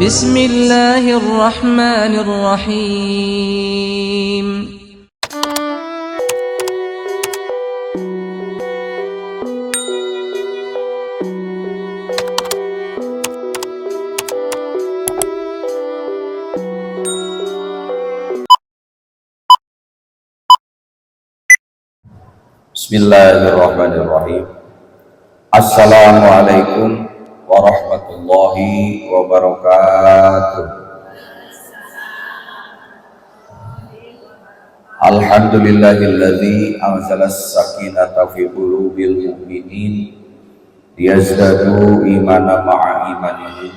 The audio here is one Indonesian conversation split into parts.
بسم الله الرحمن الرحيم Bismillahirrahmanirrahim. Assalamualaikum warahmatullahi wabarakatuh. Alhamdulillahilladzi anzalas sakinata fi qulubil mu'minin liyazdadu imanan ma'a imanihim.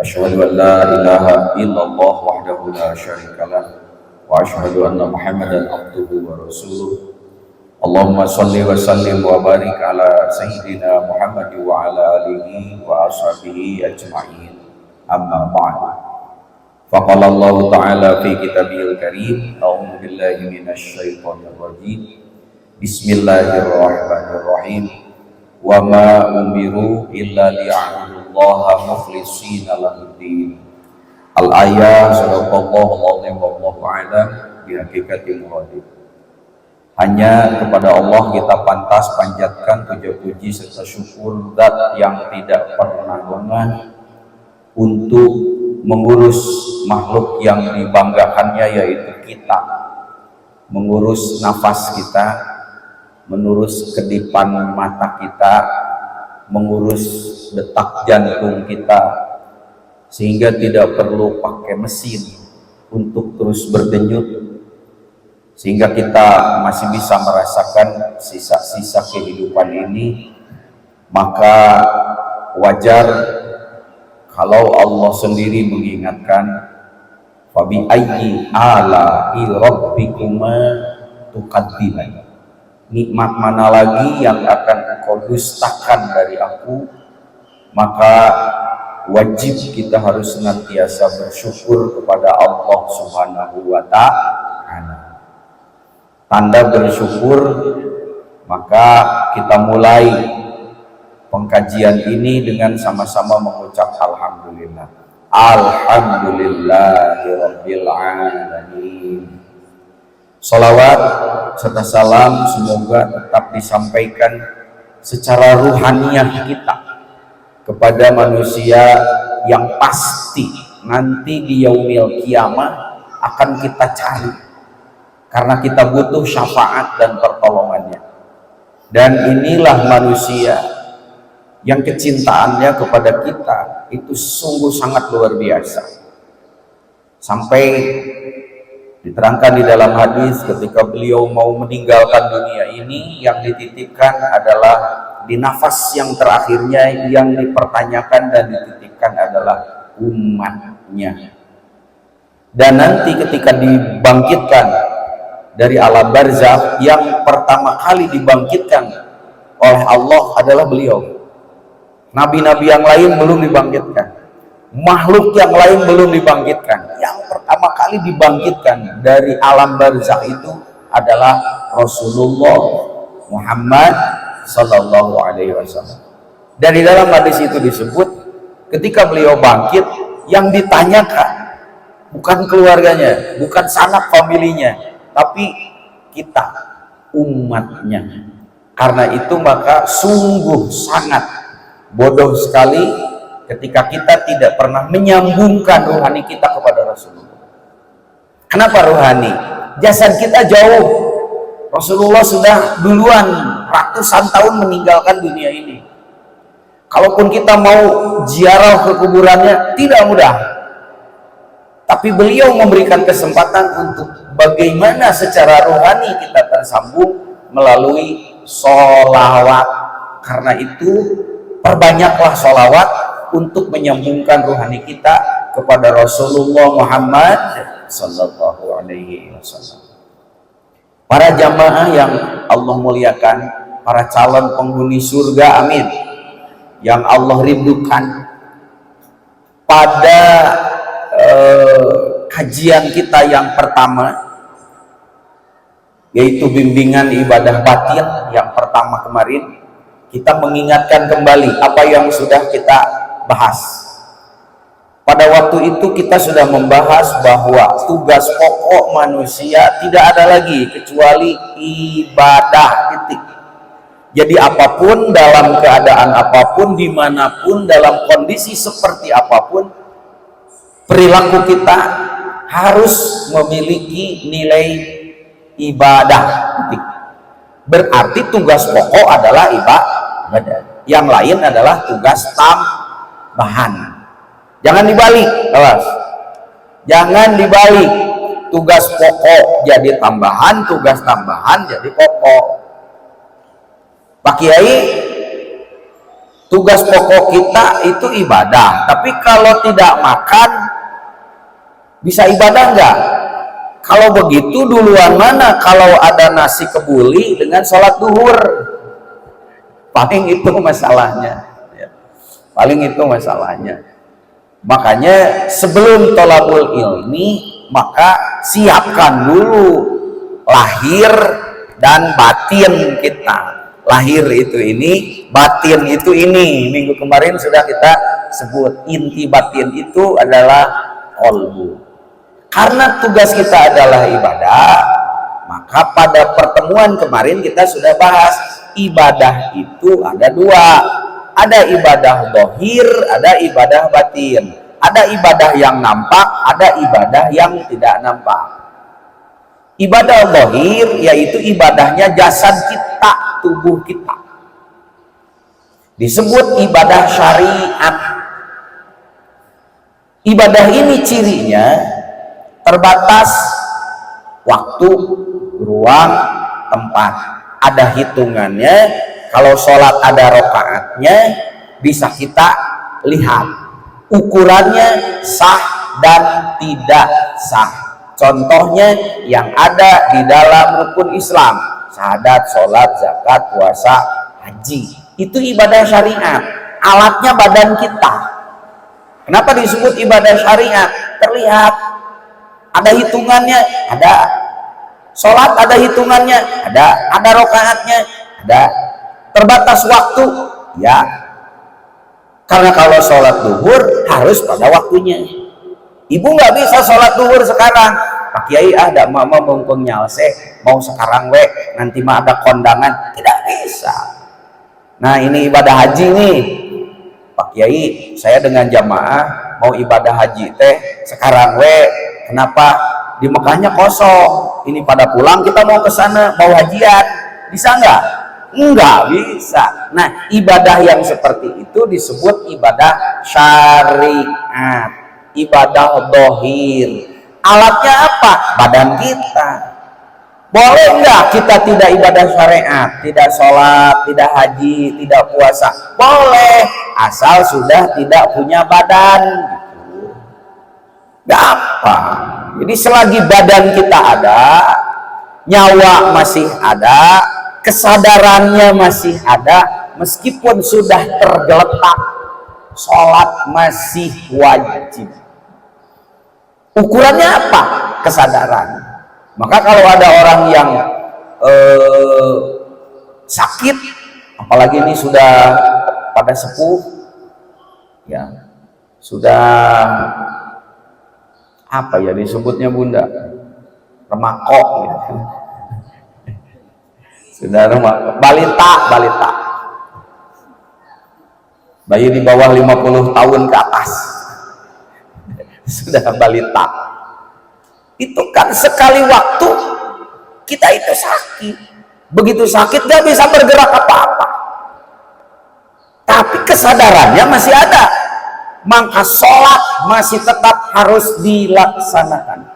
Asyhadu an la ilaha illallah wahdahu la syarikalah wa asyhadu anna Muhammadan abduhu wa rasuluh. Allahumma salli wa sallim wa barik ala sayyidina Muhammad wa ala alihi wa ashabihi ajma'in. Amma ba'd. Faqala Allah ta'ala fi kitabihil karim, a'udzu billahi minasy syaithanir rajim. Bismillahirrahmanirrahim. Wa ma umiru illa liya'budullaha mukhlishina lahuddin. Al-ayah sadaqallahu alaihi wallahu a'lam bi haqiqatil murad. Hanya kepada Allah kita pantas panjatkan puja-puji serta syukur zat yang tidak pernah lengah untuk mengurus makhluk yang dibanggakannya, yaitu kita, mengurus nafas kita, mengurus kedipan mata kita, mengurus detak jantung kita, sehingga tidak perlu pakai mesin untuk terus berdenyut, sehingga kita masih bisa merasakan sisa-sisa kehidupan ini. Maka wajar kalau Allah sendiri mengingatkan, fabi ayyi ala'i rabbikuma tukadziban, nikmat mana lagi yang akan engkau dustakan dari aku. Maka wajib kita harus senantiasa bersyukur kepada Allah Subhanahu wa ta'ala. Tanda bersyukur, maka kita mulai pengkajian ini dengan sama-sama mengucap alhamdulillah. Alhamdulillahirabbil alamin. Shalawat serta salam semoga tetap disampaikan secara ruhaniyah kita kepada manusia yang pasti nanti di yaumil kiamah akan kita cari, karena kita butuh syafaat dan pertolongannya. Dan inilah manusia yang kecintaannya kepada kita itu sungguh sangat luar biasa, sampai diterangkan di dalam hadis ketika beliau mau meninggalkan dunia ini, yang dititipkan adalah di nafas yang terakhirnya, yang dipertanyakan dan dititipkan adalah umatnya. Dan nanti ketika dibangkitkan dari alam barzakh, yang pertama kali dibangkitkan oleh Allah adalah beliau. Nabi-nabi yang lain belum dibangkitkan, makhluk yang lain belum dibangkitkan. Yang pertama kali dibangkitkan dari alam barzakh itu adalah Rasulullah Muhammad sallallahu alaihi wasallam. Dan di dalam hadis itu disebut, ketika beliau bangkit, yang ditanyakan bukan keluarganya, bukan sanak familinya, tapi kita, umatnya. Karena itu maka sungguh sangat bodoh sekali ketika kita tidak pernah menyambungkan ruhani kita kepada Rasulullah. Kenapa ruhani? Jasad kita jauh. Rasulullah sudah duluan ratusan tahun meninggalkan dunia ini. Kalaupun kita mau ziarah ke kuburannya tidak mudah. Tapi beliau memberikan kesempatan untuk bagaimana secara rohani kita tersambung melalui sholawat. Karena itu perbanyaklah sholawat untuk menyambungkan rohani kita kepada Rasulullah Muhammad sallallahu alaihi wasallam. Para jamaah yang Allah muliakan, para calon penghuni surga, amin, yang Allah rindukan, pada kajian kita yang pertama, yaitu bimbingan ibadah batin yang pertama kemarin, kita mengingatkan kembali apa yang sudah kita bahas. pada waktu itu kita sudah membahas bahwa tugas pokok manusia tidak ada lagi kecuali ibadah, titik. Jadi apapun, dalam keadaan apapun, dimanapun, dalam kondisi seperti apapun, perilaku kita harus memiliki nilai ibadah, titik. Berarti tugas pokok adalah ibadah, yang lain adalah tugas tambahan. Jangan dibalik, kelas. Jangan dibalik. Tugas pokok jadi tambahan, tugas tambahan jadi pokok. Pak Kiai, tugas pokok kita itu ibadah. Tapi kalau tidak makan, bisa ibadah enggak? Kalau begitu duluan mana kalau ada nasi kebuli dengan sholat duhur? Paling itu masalahnya. Paling itu masalahnya. Makanya sebelum thalabul ilmi, maka siapkan dulu lahir dan batin kita. Lahir itu ini, batin itu ini. Minggu kemarin sudah kita sebut, inti batin itu adalah qalbu. Karena tugas kita adalah ibadah, maka pada pertemuan kemarin kita sudah bahas ibadah itu ada dua. Ada ibadah zahir, ada ibadah batin. Ada ibadah yang nampak, ada ibadah yang tidak nampak. Ibadah zahir yaitu ibadahnya jasad kita, tubuh kita. Disebut ibadah syariat. Ibadah ini cirinya terbatas waktu, ruang, tempat. Ada hitungannya. Kalau sholat ada rakaatnya, bisa kita lihat ukurannya sah dan tidak sah. Contohnya yang ada di dalam rukun Islam, syahadat, sholat, zakat, puasa, haji. Itu ibadah syariat. Alatnya badan kita. Kenapa disebut ibadah syariat? Terlihat. Ada hitungannya, ada. Sholat ada hitungannya, ada rakaatnya, ada. Terbatas waktu, ya. Karena kalau sholat duhur harus pada waktunya. Ibu nggak bisa sholat duhur sekarang. Pak Kiai ada mama mumpung nyalse, mau sekarang nanti mah ada kondangan. Tidak bisa. Nah ini ibadah haji nih. Pak Kiai, saya dengan jamaah mau ibadah haji teh sekarang kenapa di Mekahnya kosong? Ini pada pulang, kita mau ke sana mau hajian. Bisa nggak? Enggak bisa. Nah, ibadah yang seperti itu disebut ibadah syariat, ibadah zahir. Alatnya apa? Badan kita. Boleh enggak kita tidak ibadah syariat, tidak sholat, tidak haji, tidak puasa? Boleh, asal sudah tidak punya badan. Gampang. Jadi selagi badan kita ada, nyawa masih ada, kesadarannya masih ada, meskipun sudah tergeletak, sholat masih wajib. Ukurannya apa? Kesadaran. Maka kalau ada orang yang sakit, apalagi ini sudah pada sepuh, ya sudah apa ya disebutnya bunda, remakok gitu. Sudah balita, bayi di bawah 50 tahun ke atas, sudah balita. Itu kan sekali waktu kita itu sakit, begitu sakit gak bisa bergerak apa-apa, tapi kesadarannya masih ada, maka sholat masih tetap harus dilaksanakan.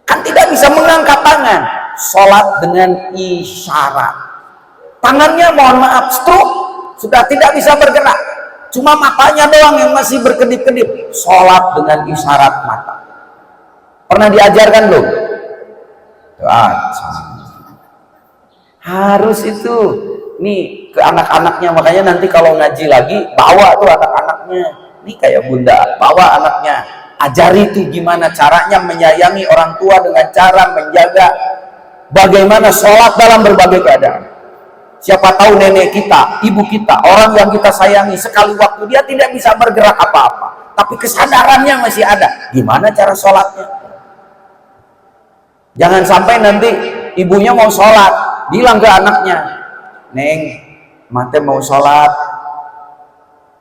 Kan tidak bisa mengangkat tangan. Sholat dengan isyarat. Tangannya mohon maaf stroke, sudah tidak bisa bergerak, cuma matanya doang yang masih berkedip-kedip. Sholat dengan isyarat mata. Pernah diajarkan belum? Harus itu nih ke anak-anaknya. Makanya nanti kalau ngaji lagi bawa tuh anak-anaknya. Nih kayak bunda bawa anaknya, ajari tuh gimana caranya menyayangi orang tua dengan cara menjaga bagaimana sholat dalam berbagai keadaan. Siapa tahu nenek kita, ibu kita, orang yang kita sayangi, sekali waktu dia tidak bisa bergerak apa-apa, tapi kesadarannya masih ada. Gimana cara sholatnya? Jangan sampai nanti ibunya mau sholat, bilang ke anaknya, Neng, mate mau sholat,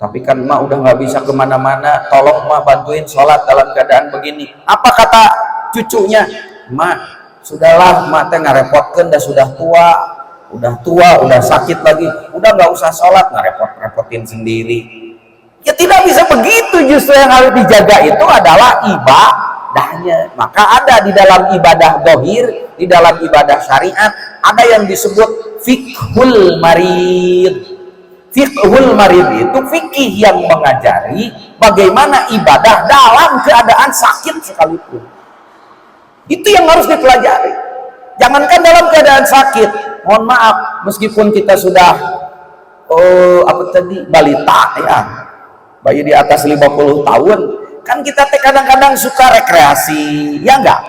tapi kan emak udah nggak bisa kemana-mana, tolong emak bantuin sholat dalam keadaan begini. Apa kata cucunya? Emak, sudahlah, emak teh ngarepotkan, sudah tua, udah sakit lagi, udah nggak usah sholat, ngarepot-repotin sendiri. Ya tidak bisa begitu, justru yang harus dijaga itu adalah ibadahnya. Maka ada di dalam ibadah dohir, di dalam ibadah syariat, ada yang disebut fiqhul marid. Fiqhul marid itu fikih yang mengajari bagaimana ibadah dalam keadaan sakit sekalipun. Itu yang harus dipelajari. Jangankan dalam keadaan sakit, mohon maaf, meskipun kita sudah balita ya, bayi di atas 50 tahun, kan kita kadang-kadang suka rekreasi, ya enggak?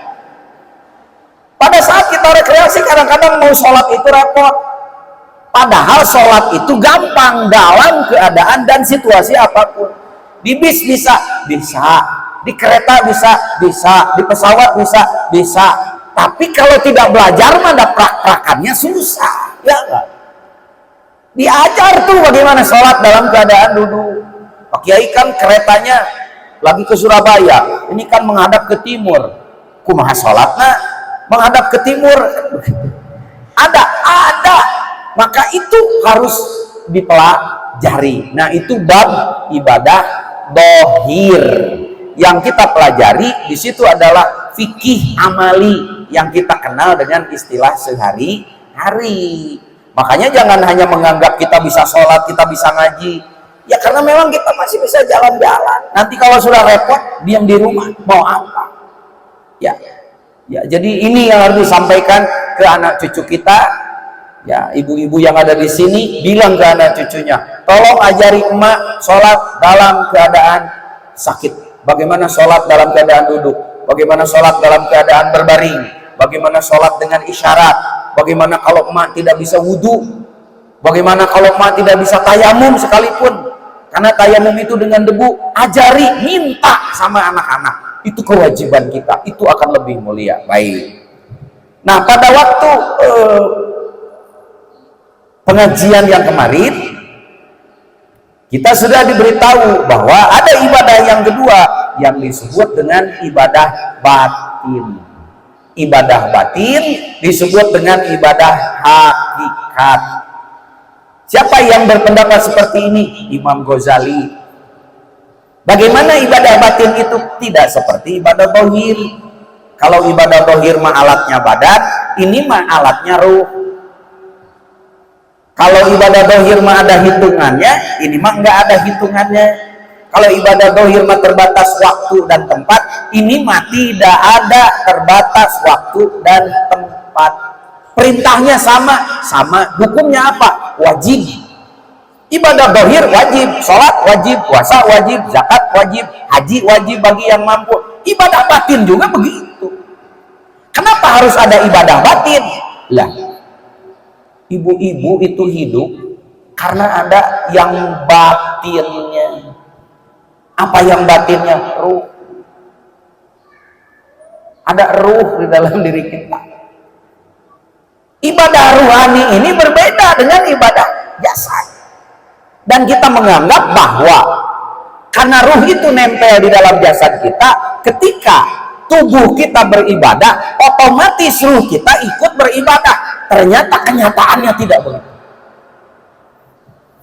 Pada saat kita rekreasi kadang-kadang mau sholat itu repot. Padahal sholat itu gampang dalam keadaan dan situasi apapun. Di bis bisa, di kereta bisa, di pesawat bisa. Tapi kalau tidak belajar mana prak-prakannya susah, ya enggak? Diajar tuh bagaimana sholat dalam keadaan duduk. Pak Kiai kan keretanya lagi ke Surabaya, ini kan menghadap ke timur. Kumaha sholatnya menghadap ke timur? Ada. Maka itu harus dipelajari. Nah, itu bab ibadah dohir yang kita pelajari. Di situ adalah fikih amali yang kita kenal dengan istilah sehari-hari. Makanya jangan hanya menganggap kita bisa sholat, kita bisa ngaji. Ya karena memang kita masih bisa jalan-jalan. Nanti kalau sudah repot, diam di rumah, mau apa? Ya, jadi ini yang harus disampaikan ke anak cucu kita. Ya, ibu-ibu yang ada di sini bilang ke anak cucunya, tolong ajari emak sholat dalam keadaan sakit. Bagaimana sholat dalam keadaan duduk? Bagaimana sholat dalam keadaan berbaring? Bagaimana sholat dengan isyarat? Bagaimana kalau emak tidak bisa wudhu? Bagaimana kalau emak tidak bisa tayamum sekalipun? Karena tayamum itu dengan debu. Ajari, minta sama anak-anak. Itu kewajiban kita. Itu akan lebih mulia. Baik. Nah, pada waktu pengajian yang kemarin kita sudah diberitahu bahwa ada ibadah yang kedua yang disebut dengan ibadah batin. Ibadah batin disebut dengan ibadah hakikat. Siapa yang berpendapat seperti ini? Imam Ghazali. Bagaimana ibadah batin itu? Tidak seperti ibadah dohir. Kalau ibadah dohir mah alatnya badan, ini mah alatnya ruh. Kalau ibadah dohir mah ada hitungannya, ini mah nggak ada hitungannya. Kalau ibadah dohir mah terbatas waktu dan tempat, ini mah tidak ada terbatas waktu dan tempat. Perintahnya sama, hukumnya apa? Wajib. Ibadah dohir wajib, sholat wajib, puasa wajib, zakat wajib, haji wajib bagi yang mampu. Ibadah batin juga begitu. Kenapa harus ada ibadah batin? Lah, ibu-ibu itu hidup karena ada yang batinnya. Apa yang batinnya? Ruh. Ada ruh di dalam diri kita. Ibadah ruhani ini berbeda dengan ibadah jasad. Dan kita menganggap bahwa karena ruh itu nempel di dalam jasad kita, ketika tubuh kita beribadah, otomatis ruh kita ikut beribadah. Ternyata kenyataannya tidak begitu.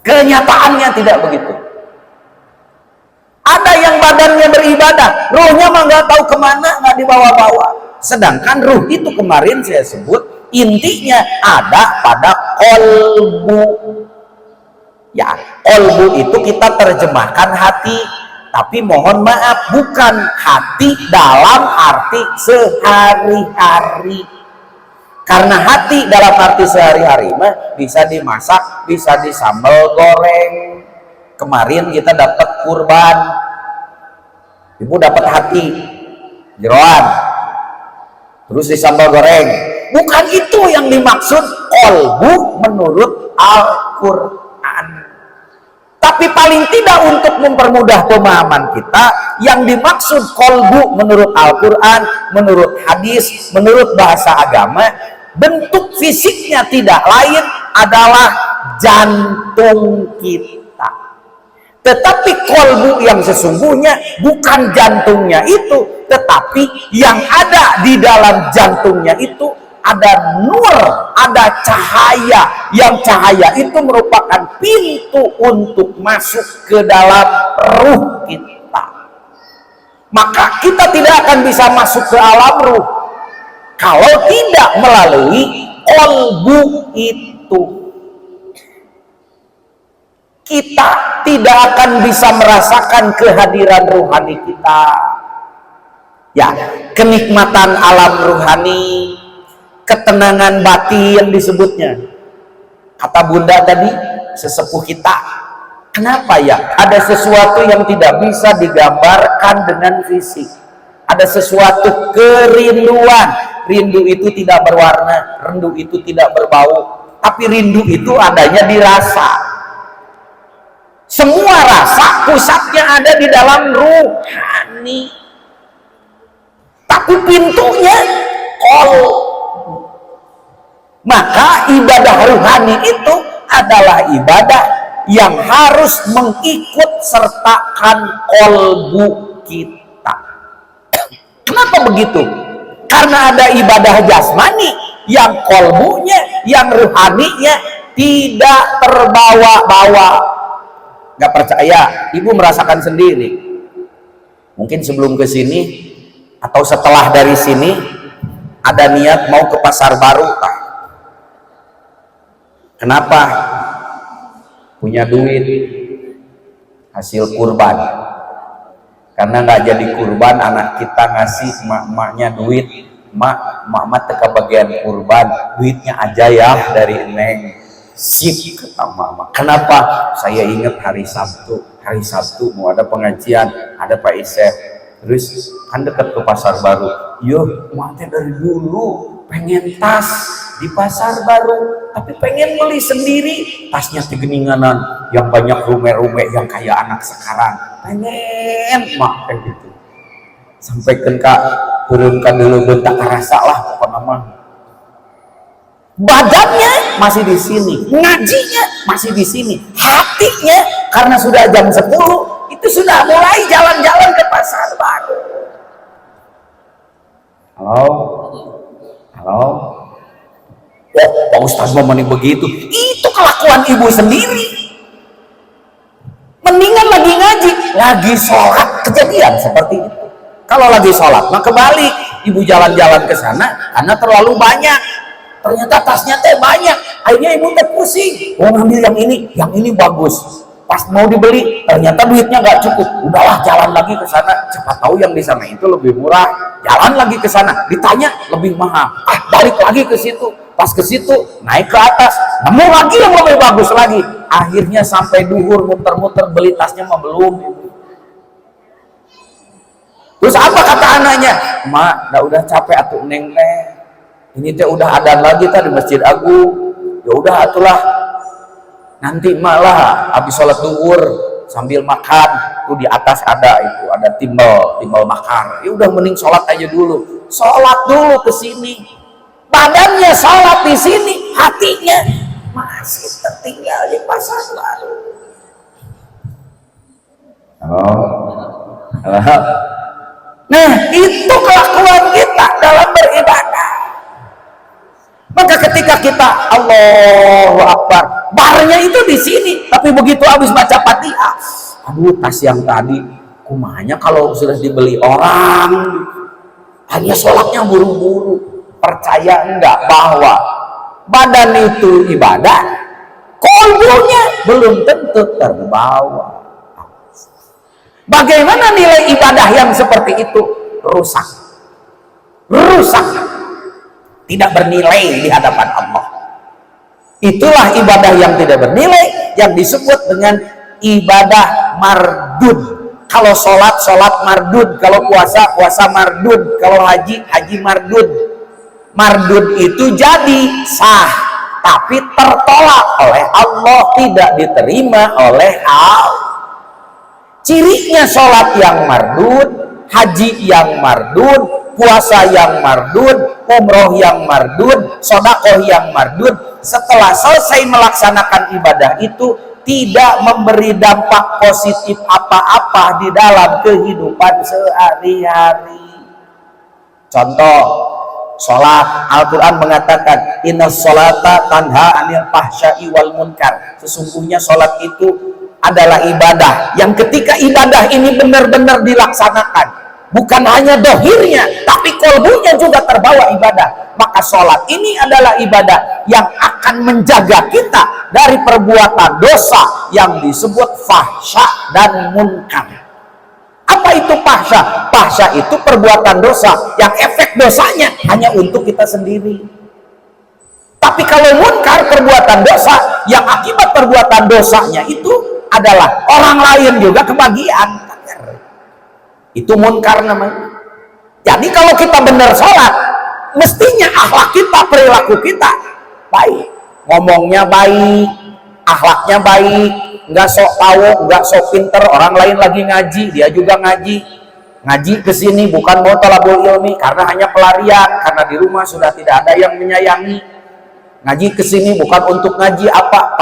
Kenyataannya tidak begitu. Ada yang badannya beribadah, ruhnya mah nggak tahu kemana, nggak dibawa-bawa. Sedangkan ruh itu kemarin saya sebut intinya ada pada kolbu. Ya, kolbu itu kita terjemahkan hati, tapi mohon maaf bukan hati dalam arti sehari-hari. Karena hati dalam arti sehari-hari mah bisa dimasak, bisa disambal goreng. Kemarin kita dapat kurban, ibu dapat hati jeroan, terus di sambal goreng. Bukan itu yang dimaksud qalbu menurut Al-Quran. Tapi paling tidak untuk mempermudah pemahaman kita, yang dimaksud qalbu menurut Al-Quran, menurut hadis, menurut bahasa agama, bentuk fisiknya tidak lain adalah jantung kita. Tetapi qalbu yang sesungguhnya bukan jantungnya itu, tetapi yang ada di dalam jantungnya itu ada nur, ada cahaya, yang cahaya itu merupakan pintu untuk masuk ke dalam ruh kita. Maka kita tidak akan bisa masuk ke alam ruh kalau tidak melalui qalbu itu. Kita tidak akan bisa merasakan kehadiran ruhani kita. Ya, kenikmatan alam ruhani, ketenangan batin disebutnya. Kata Bunda tadi, sesepuh kita, kenapa ya ada sesuatu yang tidak bisa digambarkan dengan fisik? Ada sesuatu kerinduan. Rindu itu tidak berwarna, rindu itu tidak berbau, tapi rindu itu adanya di rasa. Semua rasa pusatnya ada di dalam ruhani, tapi pintunya qalbu. Maka ibadah ruhani itu adalah ibadah yang harus mengikut sertakan qalbu kita. Kenapa begitu? Karena ada ibadah jasmani yang qalbunya, yang ruhaninya tidak terbawa-bawa. Gak percaya? Ibu merasakan sendiri. Mungkin sebelum ke sini atau setelah dari sini ada niat mau ke pasar baru. Kenapa? Punya duit hasil kurban. Karena nggak jadi kurban, anak kita ngasih mak-maknya duit. Mak teka bagian kurban, duitnya aja ya dari neng. Sip, kata mama. Kenapa? Saya ingat hari Sabtu mau ada pengajian, ada Pak Isef. Terus kan dekat ke pasar baru. Yo, mak dari dulu pengen tas di pasar baru, tapi pengen beli sendiri. Tasnya segeninganan, yang banyak rume-rume, yang kayak anak sekarang. Pengen mak kayak gitu. Sampaikan kak, turunkan dulu bentak rasa lah pokoknya mah. Badannya masih di sini, ngajinya masih di sini, hatinya karena sudah jam 10 itu sudah mulai jalan-jalan ke pasar baru. Halo, oh Pak Ustadz mau menik begitu, itu kelakuan ibu sendiri. Mendingan lagi ngaji, lagi sholat kejadian seperti itu. Kalau lagi sholat maka kebalik, ibu jalan-jalan ke sana karena terlalu banyak. Ternyata tasnya teh banyak, akhirnya ibu teh pusing. Mau ngambil yang ini bagus. Pas mau dibeli, ternyata duitnya nggak cukup. Udahlah jalan lagi ke sana. Siapa tahu yang di sana itu lebih murah. Jalan lagi ke sana, ditanya lebih mahal. Balik lagi ke situ. Pas ke situ naik ke atas, nemu lagi yang lebih bagus lagi. Akhirnya sampai duhur muter-muter beli tasnya mah belum. Terus apa kata anaknya? Mak, udah capek atuh neng teh. Ini teh udah adan lagi tadi Masjid Agung. Ya udah atulah. Nanti malah habis sholat duhur sambil makan tuh di atas ada timbal makan. Ya udah mending sholat aja dulu. Sholat dulu ke sini. Badannya sholat di sini, hatinya masih tertinggal di pasar baru. Nah, itu kelakuan kita dalam beribadah. Maka ketika kita Allahu Akbar, barnya itu di sini, tapi begitu habis baca Fatihah, aduh tas yang tadi, kumanya kalau sudah dibeli orang, hanya sholatnya buru-buru. Percaya enggak bahwa badan itu ibadah, qalbunya belum tentu terbawa. Bagaimana nilai ibadah yang seperti itu? Rusak, tidak bernilai di hadapan Allah. Itulah ibadah yang tidak bernilai, yang disebut dengan ibadah mardud. Kalau sholat mardud, kalau puasa mardud, kalau haji mardud. Mardud itu jadi sah, tapi tertolak oleh Allah, tidak diterima oleh Allah. Cirinya sholat yang mardud, haji yang mardud, puasa yang mardud, umroh yang mardud, sedekah yang mardud, setelah selesai melaksanakan ibadah itu tidak memberi dampak positif apa-apa di dalam kehidupan sehari-hari. Contoh, sholat. Al-Quran mengatakan innas sholata tanha anil fahsya'i wal munkar. Sesungguhnya sholat itu adalah ibadah yang ketika ibadah ini benar-benar dilaksanakan, bukan hanya dohirnya tapi kolbunya juga terbawa ibadah, maka sholat ini adalah ibadah yang akan menjaga kita dari perbuatan dosa yang disebut fahsya dan munkar. Apa itu fahsya? Fahsya itu perbuatan dosa yang efek dosanya hanya untuk kita sendiri. Tapi kalau munkar, perbuatan dosa yang akibat perbuatan dosanya itu adalah orang lain juga kebagian. Itu munkar namanya. Jadi kalau kita benar sholat, mestinya akhlak kita, perilaku kita baik, ngomongnya baik, akhlaknya baik, nggak sok tahu, nggak sok pinter. Orang lain lagi ngaji, dia juga ngaji kesini bukan mau thalabul ilmi, karena hanya pelarian, karena di rumah sudah tidak ada yang menyayangi. Ngaji kesini bukan untuk ngaji apa,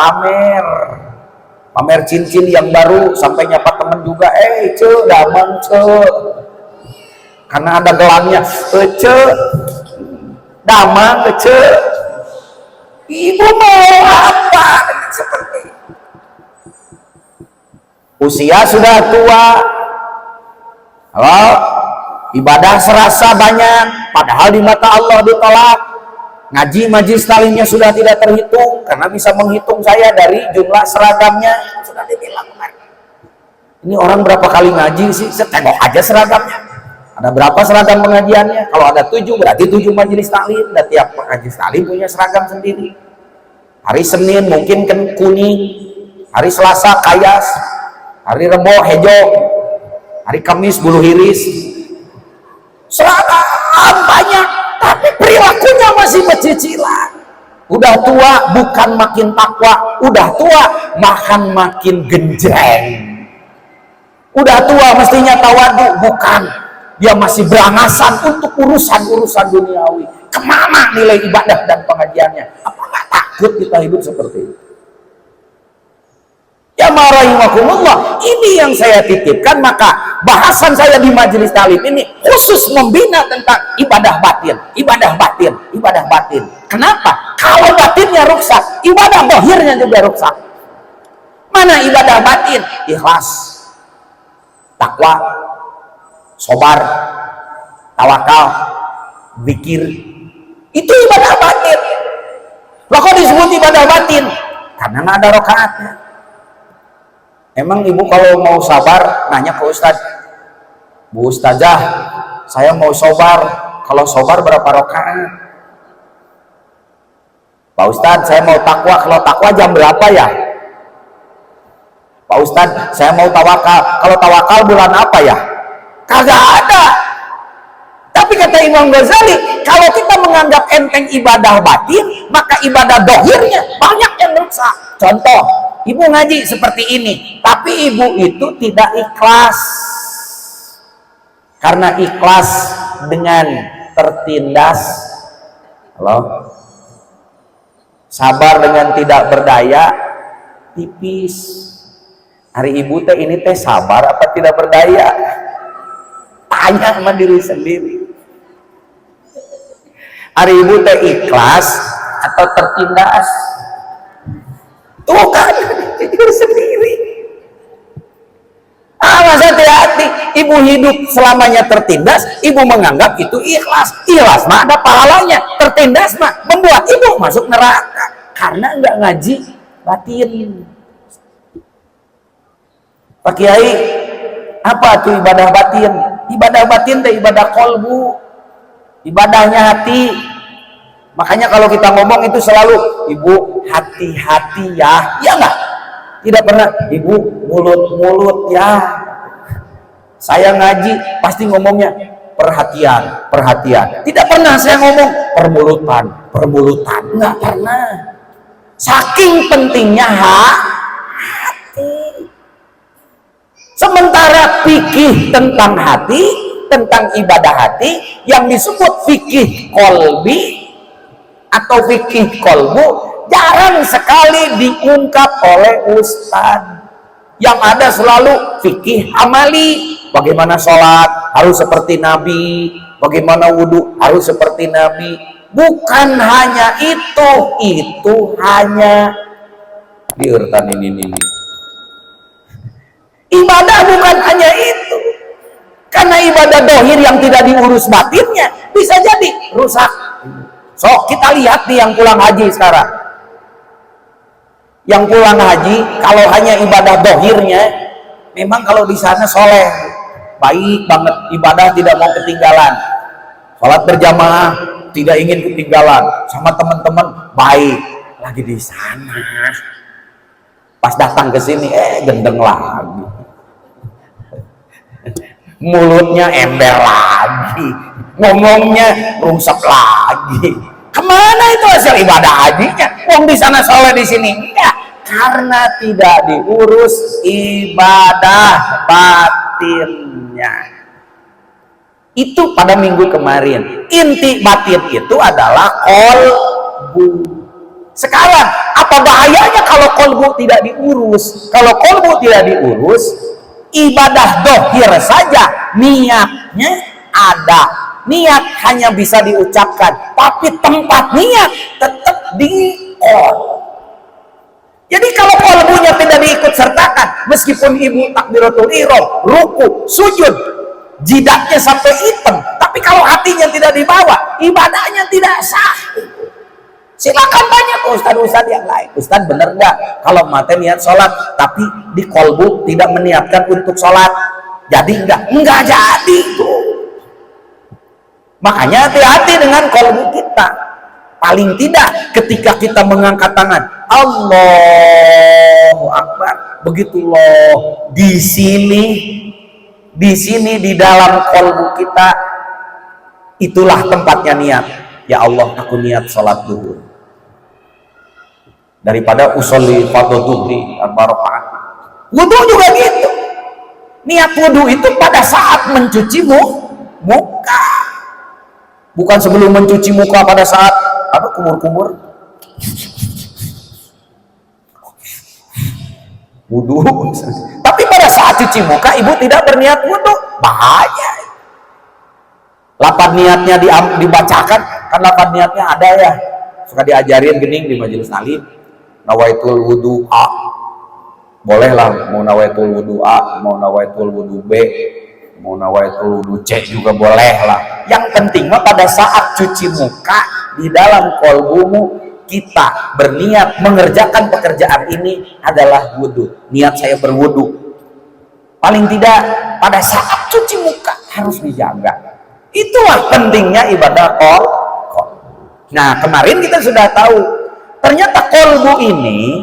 pamer cincin yang baru, sampai nyapa temen juga, ce damang ce, karena ada gelangnya, ce damang ce, ibu mau apa? Seperti usia sudah tua, ibadah serasa banyak, padahal di mata Allah ditolak. Ngaji majelis taklimnya sudah tidak terhitung, karena bisa menghitung saya dari jumlah seragamnya. Sudah dibilang, ini orang berapa kali ngaji sih? Setengok aja seragamnya. Ada berapa seragam pengajiannya? Kalau ada 7, berarti 7 majelis taklim, dan tiap majelis taklim punya seragam sendiri. Hari Senin mungkin kuning, hari Selasa kayas, hari Rebo hejo, hari Kamis bulu hiris. Seragam banyak, tapi perilakunya masih becicilan. Udah tua bukan makin takwa, udah tua makin genjreng. Udah tua mestinya tawadu, bukan, dia masih berangasan untuk urusan-urusan duniawi. Kemana nilai ibadah dan pengajiannya? Apa nggak takut kita hidup seperti itu? Ya marahimakumullah, ini yang saya titipkan. Maka bahasan saya di majelis taklim ini khusus membina tentang ibadah batin, ibadah batin, ibadah batin. Kenapa? Kalau batinnya rusak, ibadah zahirnya juga rusak. Mana ibadah batin? Ikhlas, takwa, sabar, tawakal, zikir. Itu ibadah batin. Lah kok disebut ibadah batin? Karena nggak ada rakaatnya. Emang ibu kalau mau sabar nanya ke ustadz, Bu Ustazah, saya mau sabar, kalau sabar berapa rakaat? Pak Ustadz, saya mau takwa, kalau takwa jam berapa ya? Pak Ustadz, saya mau tawakal, kalau tawakal bulan apa ya? Kagak ada. Tapi kata Imam Ghazali, kalau kita menganggap enteng ibadah batin, maka ibadah dohirnya banyak yang rusak. Contoh, ibu ngaji seperti ini, tapi ibu itu tidak ikhlas. Karena ikhlas dengan tertindas, sabar dengan tidak berdaya, tipis. Hari ibu teh ini teh sabar apa tidak berdaya? Tanya sama diri sendiri. Hari ibu teh ikhlas atau tertindas? Tuh kan, jujur sendiri. Mas hati-hati, ibu hidup selamanya tertindas, ibu menganggap itu ikhlas. Ikhlas mah ada pahalanya, tertindas mah membuat ibu masuk neraka karena enggak ngaji batin. Pak Kiai, apa tuh ibadah batin? Ibadah batin teh ibadah kolbu, ibadahnya hati. Makanya kalau kita ngomong itu selalu, ibu hati-hati ya, ya enggak? Tidak pernah, ibu mulut-mulut ya. Saya ngaji pasti ngomongnya, perhatian. Tidak pernah saya ngomong permulutan, nggak pernah. Saking pentingnya hati. Sementara fikih tentang hati, tentang ibadah hati yang disebut fikih kolbi atau fikih kolbu jarang sekali diungkap oleh ustadz. Yang ada selalu fikih amali. Bagaimana sholat harus seperti Nabi, bagaimana wudhu harus seperti Nabi. Bukan hanya itu hanya di urutan ini. Ibadah bukan hanya itu, karena ibadah dohir yang tidak diurus batinnya bisa jadi rusak. So kita lihat nih yang pulang haji sekarang, yang pulang haji kalau hanya ibadah dohirnya, memang kalau di sana soleh, baik banget, ibadah tidak mau ketinggalan, sholat berjamaah tidak ingin ketinggalan, sama teman-teman baik, lagi di sana, pas datang ke sini gendeng lagi, mulutnya ember lagi, ngomongnya rungsep lagi. Kemana itu hasil ibadah hajinya? Wong di sana soleh, di sini enggak, karena tidak diurus ibadah batinnya. Itu pada minggu kemarin. Inti batin itu adalah kolbu. Sekarang apa bahayanya kalau kolbu tidak diurus? Kalau kolbu tidak diurus, ibadah dohir saja niatnya ada, niat hanya bisa diucapkan, tapi tempat niat tetap di kolbu. Jadi kalau kolbunya tidak diikut sertakan, meskipun ibu takbiratul ihram, ruku, sujud, jidatnya sampai hitam, tapi kalau hatinya tidak dibawa, ibadahnya tidak sah. Silakan banyak ustadz-ustadz yang lain. Ustadz bener nggak kalau mate niat sholat, tapi di kolbu tidak meniatkan untuk sholat, jadi enggak jadi tuh. Makanya hati-hati dengan kolbu kita. Paling tidak ketika kita mengangkat tangan, Allahu Akbar, begitu loh, di sini di dalam kolbu kita, itulah tempatnya niat. Ya Allah, aku niat sholat duhur. Daripada usolli fardhu dhuhri arba rakaat. Wudu juga gitu. Niat wudu itu pada saat mencuci muka. Bukan sebelum mencuci muka pada saat kumur-kumur. Wudu. Tapi pada saat cuci muka ibu tidak berniat wudu, bahaya. Lapan niatnya dibacakan, kan lapan niatnya ada ya. Suka diajarin gening di majelis talim. Nawaitul wudu A, bolehlah, mau nawaitul wudu A, mau nawaitul wudu B, mau nawaitul wudu C juga boleh lah. Yang penting mah pada saat cuci muka di dalam kolbumu kita berniat mengerjakan pekerjaan ini adalah wudu. Niat saya berwudu. Paling tidak pada saat cuci muka harus dijaga. Itulah pentingnya ibadah kolbu. Nah kemarin kita sudah tahu. Ternyata kolbu ini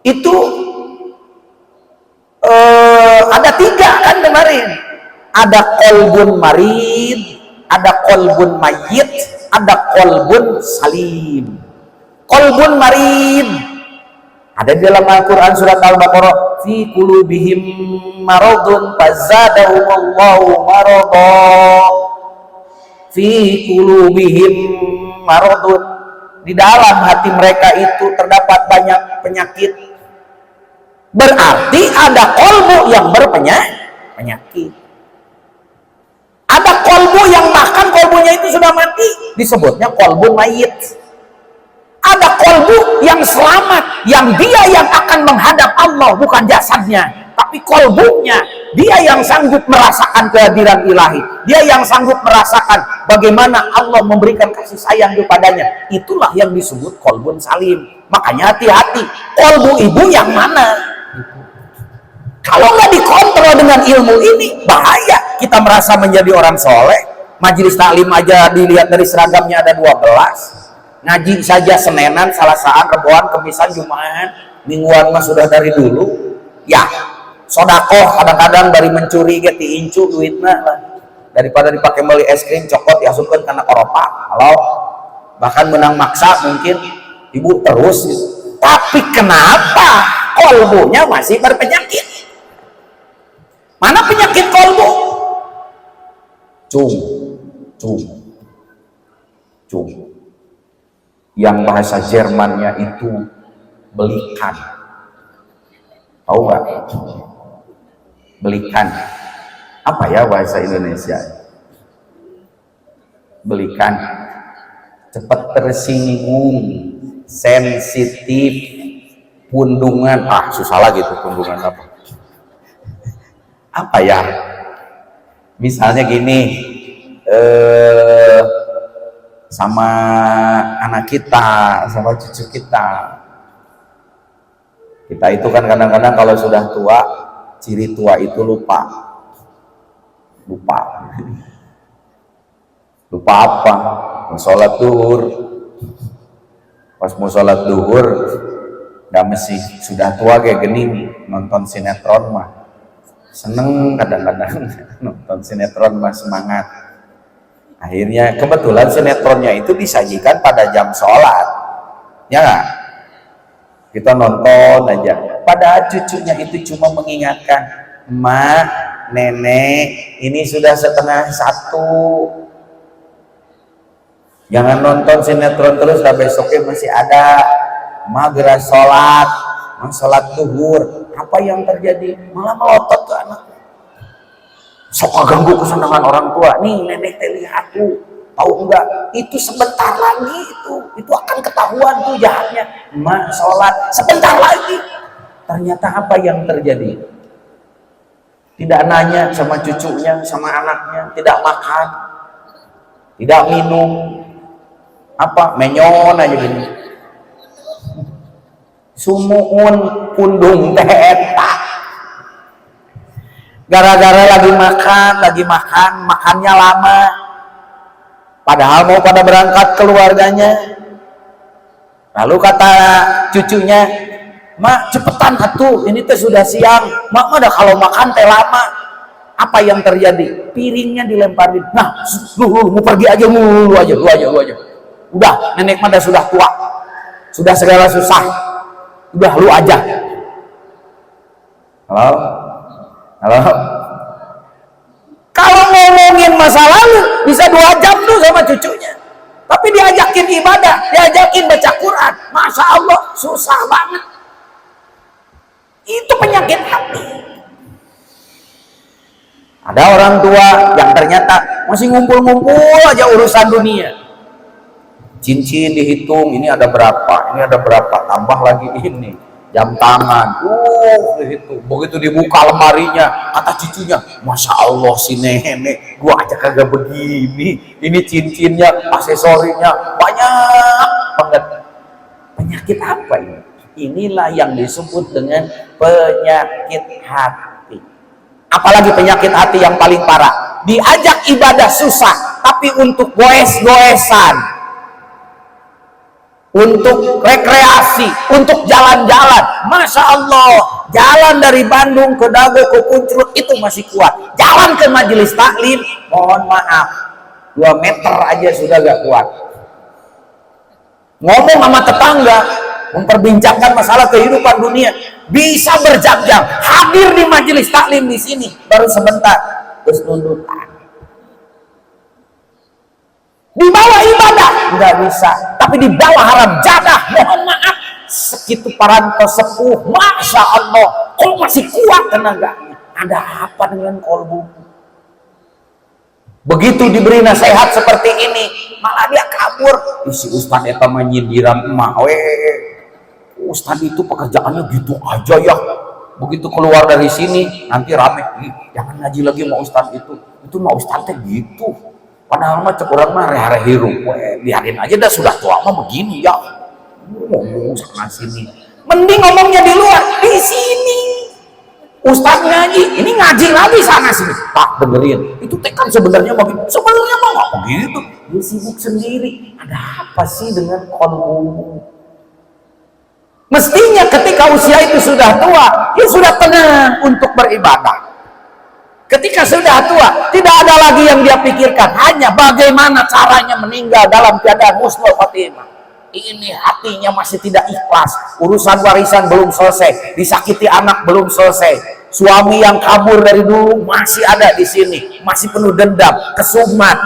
itu ada tiga kan kemarin. Ada kolbun marid, ada kolbun mayit, ada kolbun salim. Kolbun marid ada di dalam Al-Quran surat Al-Baqarah, fi qulubihim maradun fazadahumullahu marada, fi qulubihim maradun, di dalam hati mereka itu terdapat banyak penyakit. Berarti ada kolbu yang berpenyakit. Ada kolbu yang bahkan kolbunya itu sudah mati, disebutnya kolbu mayit. Ada kolbu yang selamat, yang dia yang akan menghadap Allah, bukan jasadnya, tapi kolbunya. Dia yang sanggup merasakan kehadiran ilahi, dia yang sanggup merasakan bagaimana Allah memberikan kasih sayang kepadanya. Itulah yang disebut kolbun salim. Makanya hati-hati, kolbu ibu yang mana? Kalau nggak dikontrol dengan ilmu ini, bahaya. Kita merasa menjadi orang soleh. Majelis taklim aja dilihat dari seragamnya ada 12. Ngaji saja Senenan, Salasaan, Reboan, Kemisan, Jumaan, Mingguan mah sudah dari dulu. Ya, sodakoh kadang-kadang dari mencuri ge diincu duitna lah, daripada dipakai beli es krim cokot diasupkeun kana koropa. Kalau bahkan menang maksa mungkin ibu terus gitu. Tapi kenapa kolbunya masih berpenyakit? Mana penyakit kolbu? Cung. Yang bahasa Jermannya itu belikan. Tahu nggak? Belikan. Apa ya bahasa Indonesia? Belikan. Cepat tersinggung, sensitif, pundungan. Susah lagi tuh pundungan apa? Apa ya? Misalnya gini, sama anak kita, sama cucu kita itu kan kadang-kadang kalau sudah tua, ciri tua itu lupa apa? Mau sholat duhur, pas mau sholat duhur udah mesti sudah tua kayak gini nonton sinetron mah seneng, kadang-kadang nonton sinetron mah semangat. Akhirnya kebetulan sinetronnya itu disajikan pada jam sholat, ya nggak? Kita nonton aja. Padahal cucunya itu cuma mengingatkan, "Mak, nenek, ini sudah 12:30. Jangan nonton sinetron terus, dah besoknya masih ada. Mak gerak sholat, mak sholat duhur." Apa yang terjadi? Malah melotot ke anak. Sok ganggu kesenangan orang tua. Nih nenek teh lihat tuh, tahu enggak? Itu sebentar lagi itu akan ketahuan tuh jahatnya. Mak sholat sebentar lagi. Ternyata apa yang terjadi? Tidak nanya sama cucunya, sama anaknya, tidak makan, tidak minum, apa menyon aja gini. Sumuun pundung teh eta. Gara-gara lagi makan, makannya lama. Padahal mau pada berangkat keluarganya. Lalu kata cucunya, "Mak, cepetan atuh, ini teh sudah siang. Mak udah kalau makan teh lama." Apa yang terjadi? Piringnya dilemparin. "Nah, lu mau pergi aja, lu aja. Udah, nenek mah sudah tua. Sudah segala susah. Udah lu aja." Halo. Kalau ngomongin masa lalu bisa 2 jam tuh sama cucunya. Tapi diajakin ibadah, diajakin baca Quran. Masya Allah, susah banget. Itu penyakit hati. Ada orang tua yang ternyata masih ngumpul-ngumpul aja urusan dunia. Cincin dihitung, ini ada berapa, tambah lagi ini. Jam tangan, itu begitu dibuka lemarinya, kata cucunya, "Masya Allah si nenek, gua aja kagak begini. Ini cincinnya, aksesorinya banyak banget." Penyakit apa ini? Inilah yang disebut dengan penyakit hati. Apalagi penyakit hati yang paling parah, diajak ibadah susah, tapi untuk goes-goesan, untuk rekreasi, untuk jalan-jalan, Masya Allah, jalan dari Bandung ke Dago ke Punclut itu masih kuat. Jalan ke majelis taklim, mohon maaf, 2 meter aja sudah gak kuat. Ngomong sama tetangga, memperbincangkan masalah kehidupan dunia, bisa berjam-jam. Hadir di majelis taklim di sini baru sebentar, terus nundutan. Di bawah ibadah nggak bisa, tapi di bawah haram jadah, mohon maaf, segitu paranto sepuh, Masya Allah, kok masih kuat tenaganya. Ada apa dengan kolbu? Begitu diberi nasihat seperti ini, malah dia kabur. Si Ustad eta menyindiran emak, Ustad itu pekerjaannya gitu aja ya. Begitu keluar dari sini, nanti rame, jangan ngaji lagi sama Ustad itu mah Ustadnya gitu. Padahal mah cek orang mah reh-reh hirup, biarin aja dah, sudah tua mah begini ya. Ngomong sana sini. Mending ngomongnya di luar, di sini. Ustaz ngaji, ini ngaji lagi sana sini. Pak dengerin, itu kan sebenarnya begitu. Sebenarnya mah nggak begitu. Dia sibuk sendiri. Ada apa sih dengan kolbu? Mestinya ketika usia itu sudah tua, ya sudah tenang untuk beribadah. Ketika sudah tua, tidak ada lagi yang dia pikirkan, hanya bagaimana caranya meninggal dalam keadaan husnul khotimah. Ini hatinya masih tidak ikhlas, urusan warisan belum selesai, disakiti anak belum selesai, suami yang kabur dari dulu masih ada di sini, masih penuh dendam, kesumat,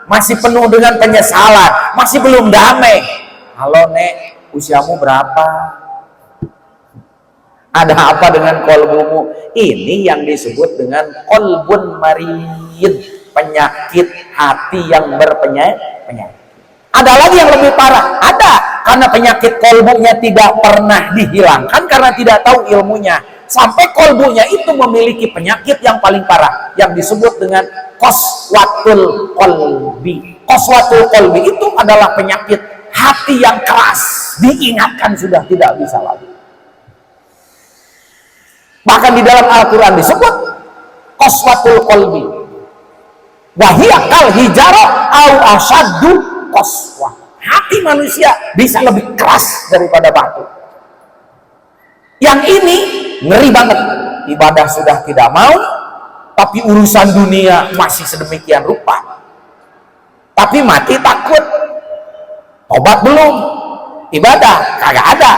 masih penuh dengan penyesalan, masih belum damai. Halo Nek, usiamu berapa? Ada apa dengan kolbumu? Ini yang disebut dengan kolbun marid, penyakit hati yang berpenyakit. Ada lagi yang lebih parah, ada, karena penyakit kolbunya tidak pernah dihilangkan karena tidak tahu ilmunya, sampai kolbunya itu memiliki penyakit yang paling parah yang disebut dengan qaswatul qalbi. Qaswatul qalbi itu adalah penyakit hati yang keras, diingatkan sudah tidak bisa lagi. Bahkan di dalam Al-Quran disebut qaswatul qalbi, wahia kal hijarah au asyaddu qaswah. Hati manusia bisa lebih keras daripada batu. Yang ini ngeri banget. Ibadah sudah tidak mau, tapi urusan dunia masih sedemikian rupa. Tapi mati takut. Tobat belum, ibadah kagak ada.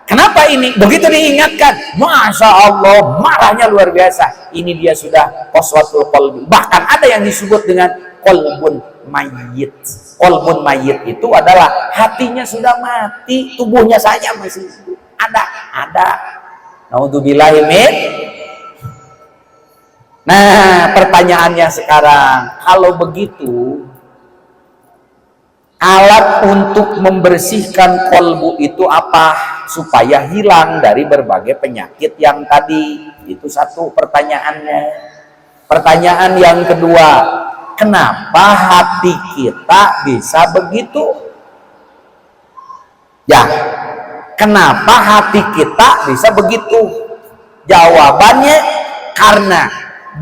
Kenapa ini? Begitu diingatkan, Masya Allah, marahnya luar biasa. Ini dia sudah qaswatul qalbi. Bahkan ada yang disebut dengan qalbun mayyit. Qalbun mayyit itu adalah hatinya sudah mati, tubuhnya saja masih ada. Naudzubillahi min. Nah, pertanyaannya sekarang, kalau begitu, alat untuk membersihkan kolbu itu apa? Supaya hilang dari berbagai penyakit yang tadi. Itu satu pertanyaannya. Pertanyaan yang kedua, kenapa hati kita bisa begitu? Ya, kenapa hati kita bisa begitu? Jawabannya, karena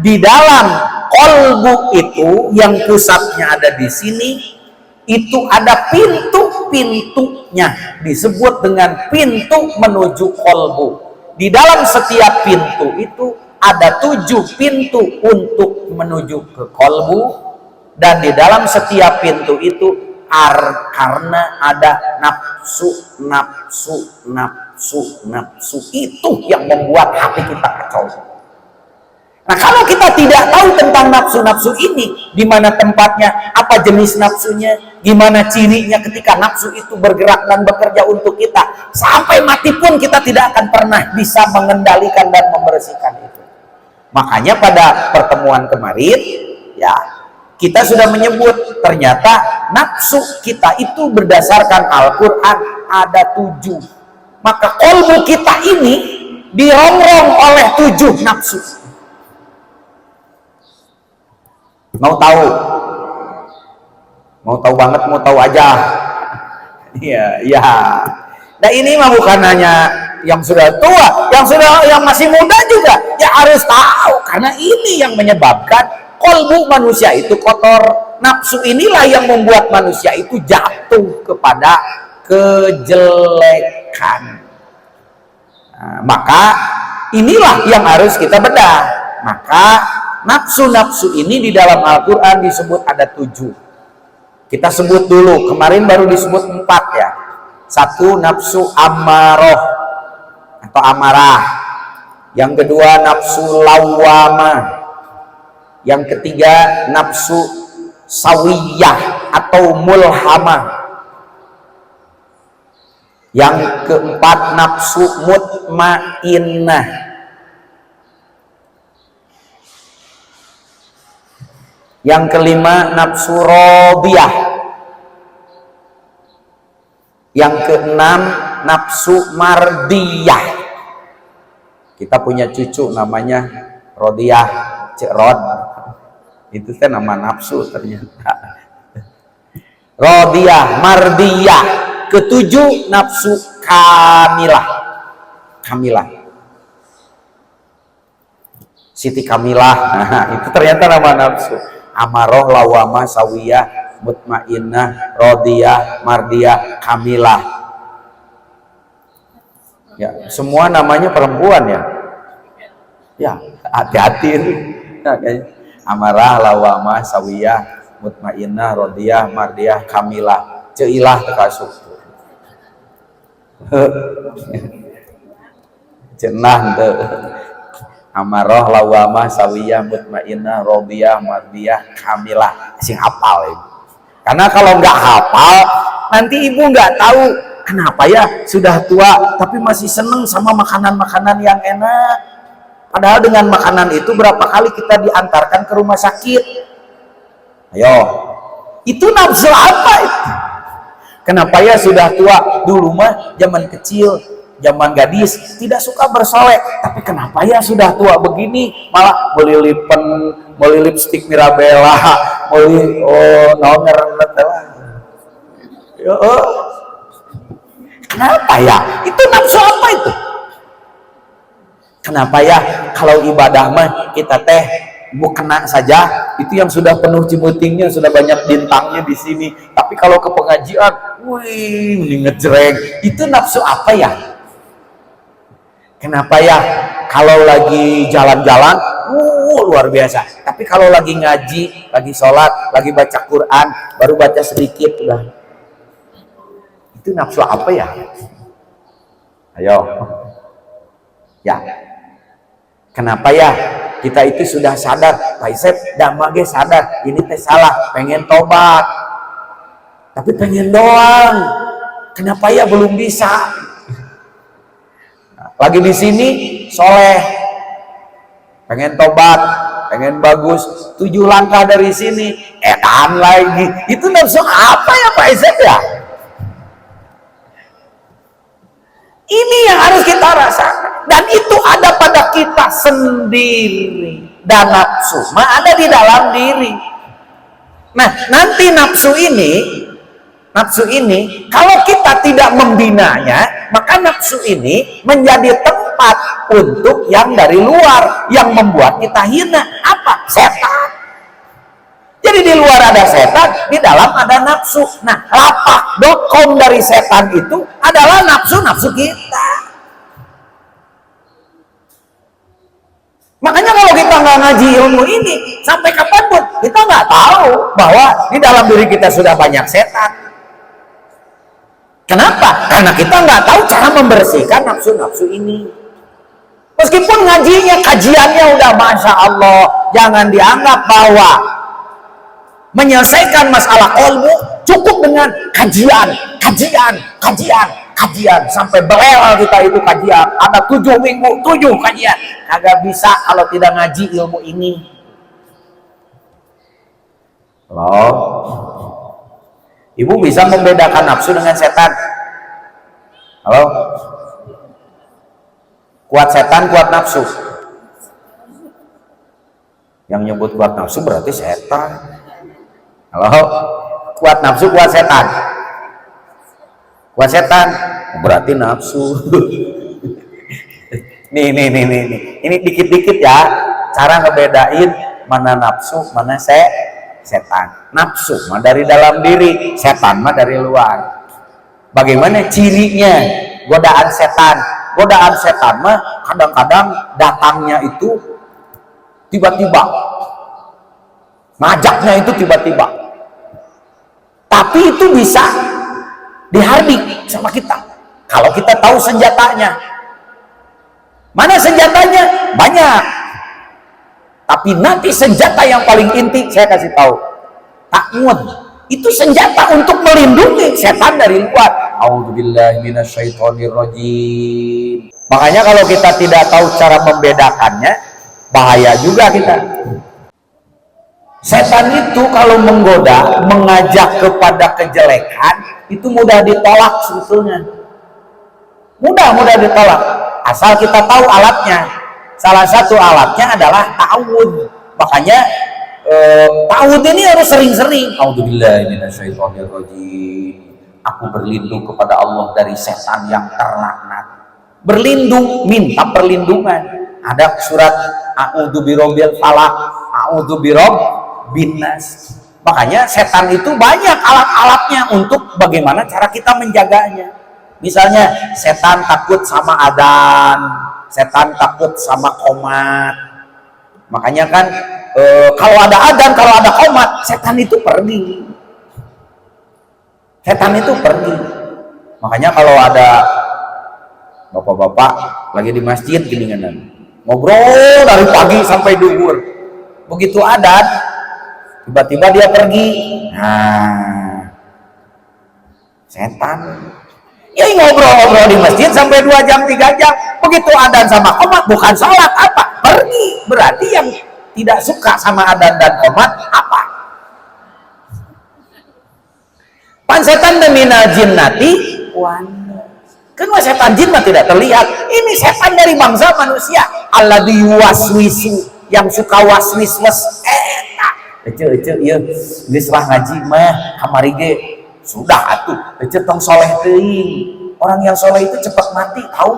di dalam kolbu itu yang pusatnya ada di sini, itu ada pintu-pintunya, disebut dengan pintu menuju kolbu. Di dalam setiap pintu itu ada 7 pintu untuk menuju ke kolbu, dan di dalam setiap pintu itu karena ada nafsu itu yang membuat hati kita kacau. Nah, kalau kita tidak tahu tentang nafsu-nafsu ini, di mana tempatnya, apa jenis nafsunya, gimana cirinya ketika nafsu itu bergerak dan bekerja untuk kita, sampai mati pun kita tidak akan pernah bisa mengendalikan dan membersihkan itu. Makanya pada pertemuan kemarin, ya, kita sudah menyebut ternyata nafsu kita itu berdasarkan Al-Quran ada 7. Maka kolbu kita ini dirongrong oleh 7 nafsu. Mau tahu? Mau tahu banget, mau tahu aja. Iya, ya. Nah, ini mah bukan hanya yang sudah tua, yang masih muda juga ya harus tahu, karena ini yang menyebabkan kolbu manusia itu kotor. Nafsu inilah yang membuat manusia itu jatuh kepada kejelekan. Nah, maka inilah yang harus kita bedah. Maka nafsu-nafsu ini di dalam Al-Quran disebut ada 7. Kita sebut dulu, kemarin baru disebut 4 ya. 1 nafsu ammaroh atau amarah. Yang kedua nafsu lawamah. Yang ketiga nafsu sawiyah atau mulhamah. Yang keempat nafsu mutmainnah. Yang kelima nafsu radiyah. Yang keenam nafsu mardiyah. Kita punya cucu namanya Rodiyah, Cek Rod. Itu kan nama nafsu ternyata. Rodiyah, mardiyah. Ketujuh nafsu kamilah. Siti Kamilah. Nah, itu ternyata nama nafsu. Amaroh, lawamah, sawiyah, mutmainnah, rodiyah, mardiyah, kamilah. Ya, semua namanya perempuan ya. Ya, hati-hati. Nah, amarah, lawamah, sawiyah, mutmainnah, rodiyah, mardiyah, kamilah, ceilah terkasuk. Cenah teu. Amarah, lawamah, sawiyah, mutmainnah, rodiyah, mardiyah, kamilah. Sing hafal ya. Karena kalau nggak hafal, nanti ibu nggak tahu kenapa ya sudah tua tapi masih seneng sama makanan-makanan yang enak. Padahal dengan makanan itu berapa kali kita diantarkan ke rumah sakit. Ayo, itu nafsu apa itu? Kenapa ya sudah tua? Dulu mah zaman kecil, zaman gadis tidak suka bersolek, tapi kenapa ya sudah tua begini malah beli lipen, beli lipstik Mirabella, beli kenapa ya? Itu nafsu apa itu? Kenapa ya kalau ibadah mah kita teh mau kena saja, itu yang sudah penuh cimutingnya, sudah banyak bintangnya di sini. Tapi kalau ke pengajian, wih, ngejreng. Itu nafsu apa ya? Kenapa ya kalau lagi jalan-jalan, luar biasa. Tapi kalau lagi ngaji, lagi sholat, lagi baca Quran, baru baca sedikit udah. Itu nafsu apa ya? Ayo. Ya. Kenapa ya kita itu sudah sadar, Pak Isep, damage sadar, ini teh salah, pengen tobat, tapi pengen doang. Kenapa ya belum bisa? Lagi di sini soleh, pengen tobat, pengen bagus, 7 langkah dari sini, edan lagi. Itu nafsu apa ya Pak Isep ya? Ini yang harus kita rasakan. Dan itu ada pada kita sendiri. Dan nafsu mah ada di dalam diri. Nah, nanti nafsu ini kalau kita tidak membinanya, maka nafsu ini menjadi tempat untuk yang dari luar yang membuat kita hina. Apa? Setan. Jadi di luar ada setan, di dalam ada nafsu. Nah, lapak.com dari setan itu adalah nafsu-nafsu kita. Makanya kalau kita nggak ngaji ilmu ini, sampai kapanpun kita nggak tahu bahwa di dalam diri kita sudah banyak setan. Kenapa? Karena kita nggak tahu cara membersihkan nafsu-nafsu ini. Meskipun ngajinya, kajiannya udah Masya Allah, jangan dianggap bahwa menyelesaikan masalah ilmu cukup dengan kajian sampai belel kita itu kajian. Ada 7 minggu 7 kajian, kagak bisa kalau tidak ngaji ilmu ini. Halo, ibu bisa membedakan nafsu dengan setan? Halo, kuat setan, kuat nafsu. Yang nyebut kuat nafsu berarti setan. Halo, kuat nafsu, kuat setan. Kuat setan berarti nafsu. nih. Ini dikit-dikit ya cara ngebedain mana nafsu, mana setan. Nafsu mah dari dalam diri, setan mah dari luar. Bagaimana cirinya godaan setan? Godaan setan mah kadang-kadang datangnya itu tiba-tiba. Ngajaknya itu tiba-tiba. Tapi itu bisa dihardik sama kita kalau kita tahu senjatanya. Mana senjatanya? Banyak. Tapi nanti senjata yang paling inti saya kasih tahu. Ta'awud. Itu senjata untuk melindungi setan dari luar. A'udzubillahi minasyaitonirrajim. Makanya kalau kita tidak tahu cara membedakannya, bahaya juga kita. Setan itu kalau menggoda, mengajak kepada kejelekan, itu mudah ditolak sebetulnya. Mudah ditolak. Asal kita tahu alatnya. Salah satu alatnya adalah ta'awud. Makanya ta'awud ini harus sering-sering. A'udzubillahi minasyaitonirrajim. Aku berlindung kepada Allah dari setan yang terlaknat. Berlindung, minta perlindungan. Ada surat A'udzu birabbil falaq, A'udzu binas. Makanya setan itu banyak alat-alatnya untuk bagaimana cara kita menjaganya. Misalnya setan takut sama adzan, setan takut sama qomat. Makanya kan kalau ada adzan, kalau ada qomat, setan itu pergi. Setan itu pergi. Makanya kalau ada bapak-bapak lagi di masjid gini kan, ngobrol dari pagi sampai duhur, begitu adzan tiba-tiba dia pergi. Nah, setan ya ngobrol-ngobrol di masjid sampai 2 jam 3 jam, begitu adzan sama qomat bukan salat apa, pergi. Berarti yang tidak suka sama adzan dan qomat apa? Pan setan minal jinnati wan. Kan setan jin mah tidak terlihat. Ini setan dari bangsa manusia. Alladzi yuwaswisu, yang suka waswis-was eta. Ece ieu geus lah ngaji mah kamari ge sudah atuh. Ece tong soleh teuing. Orang yang soleh itu cepat mati, tahu?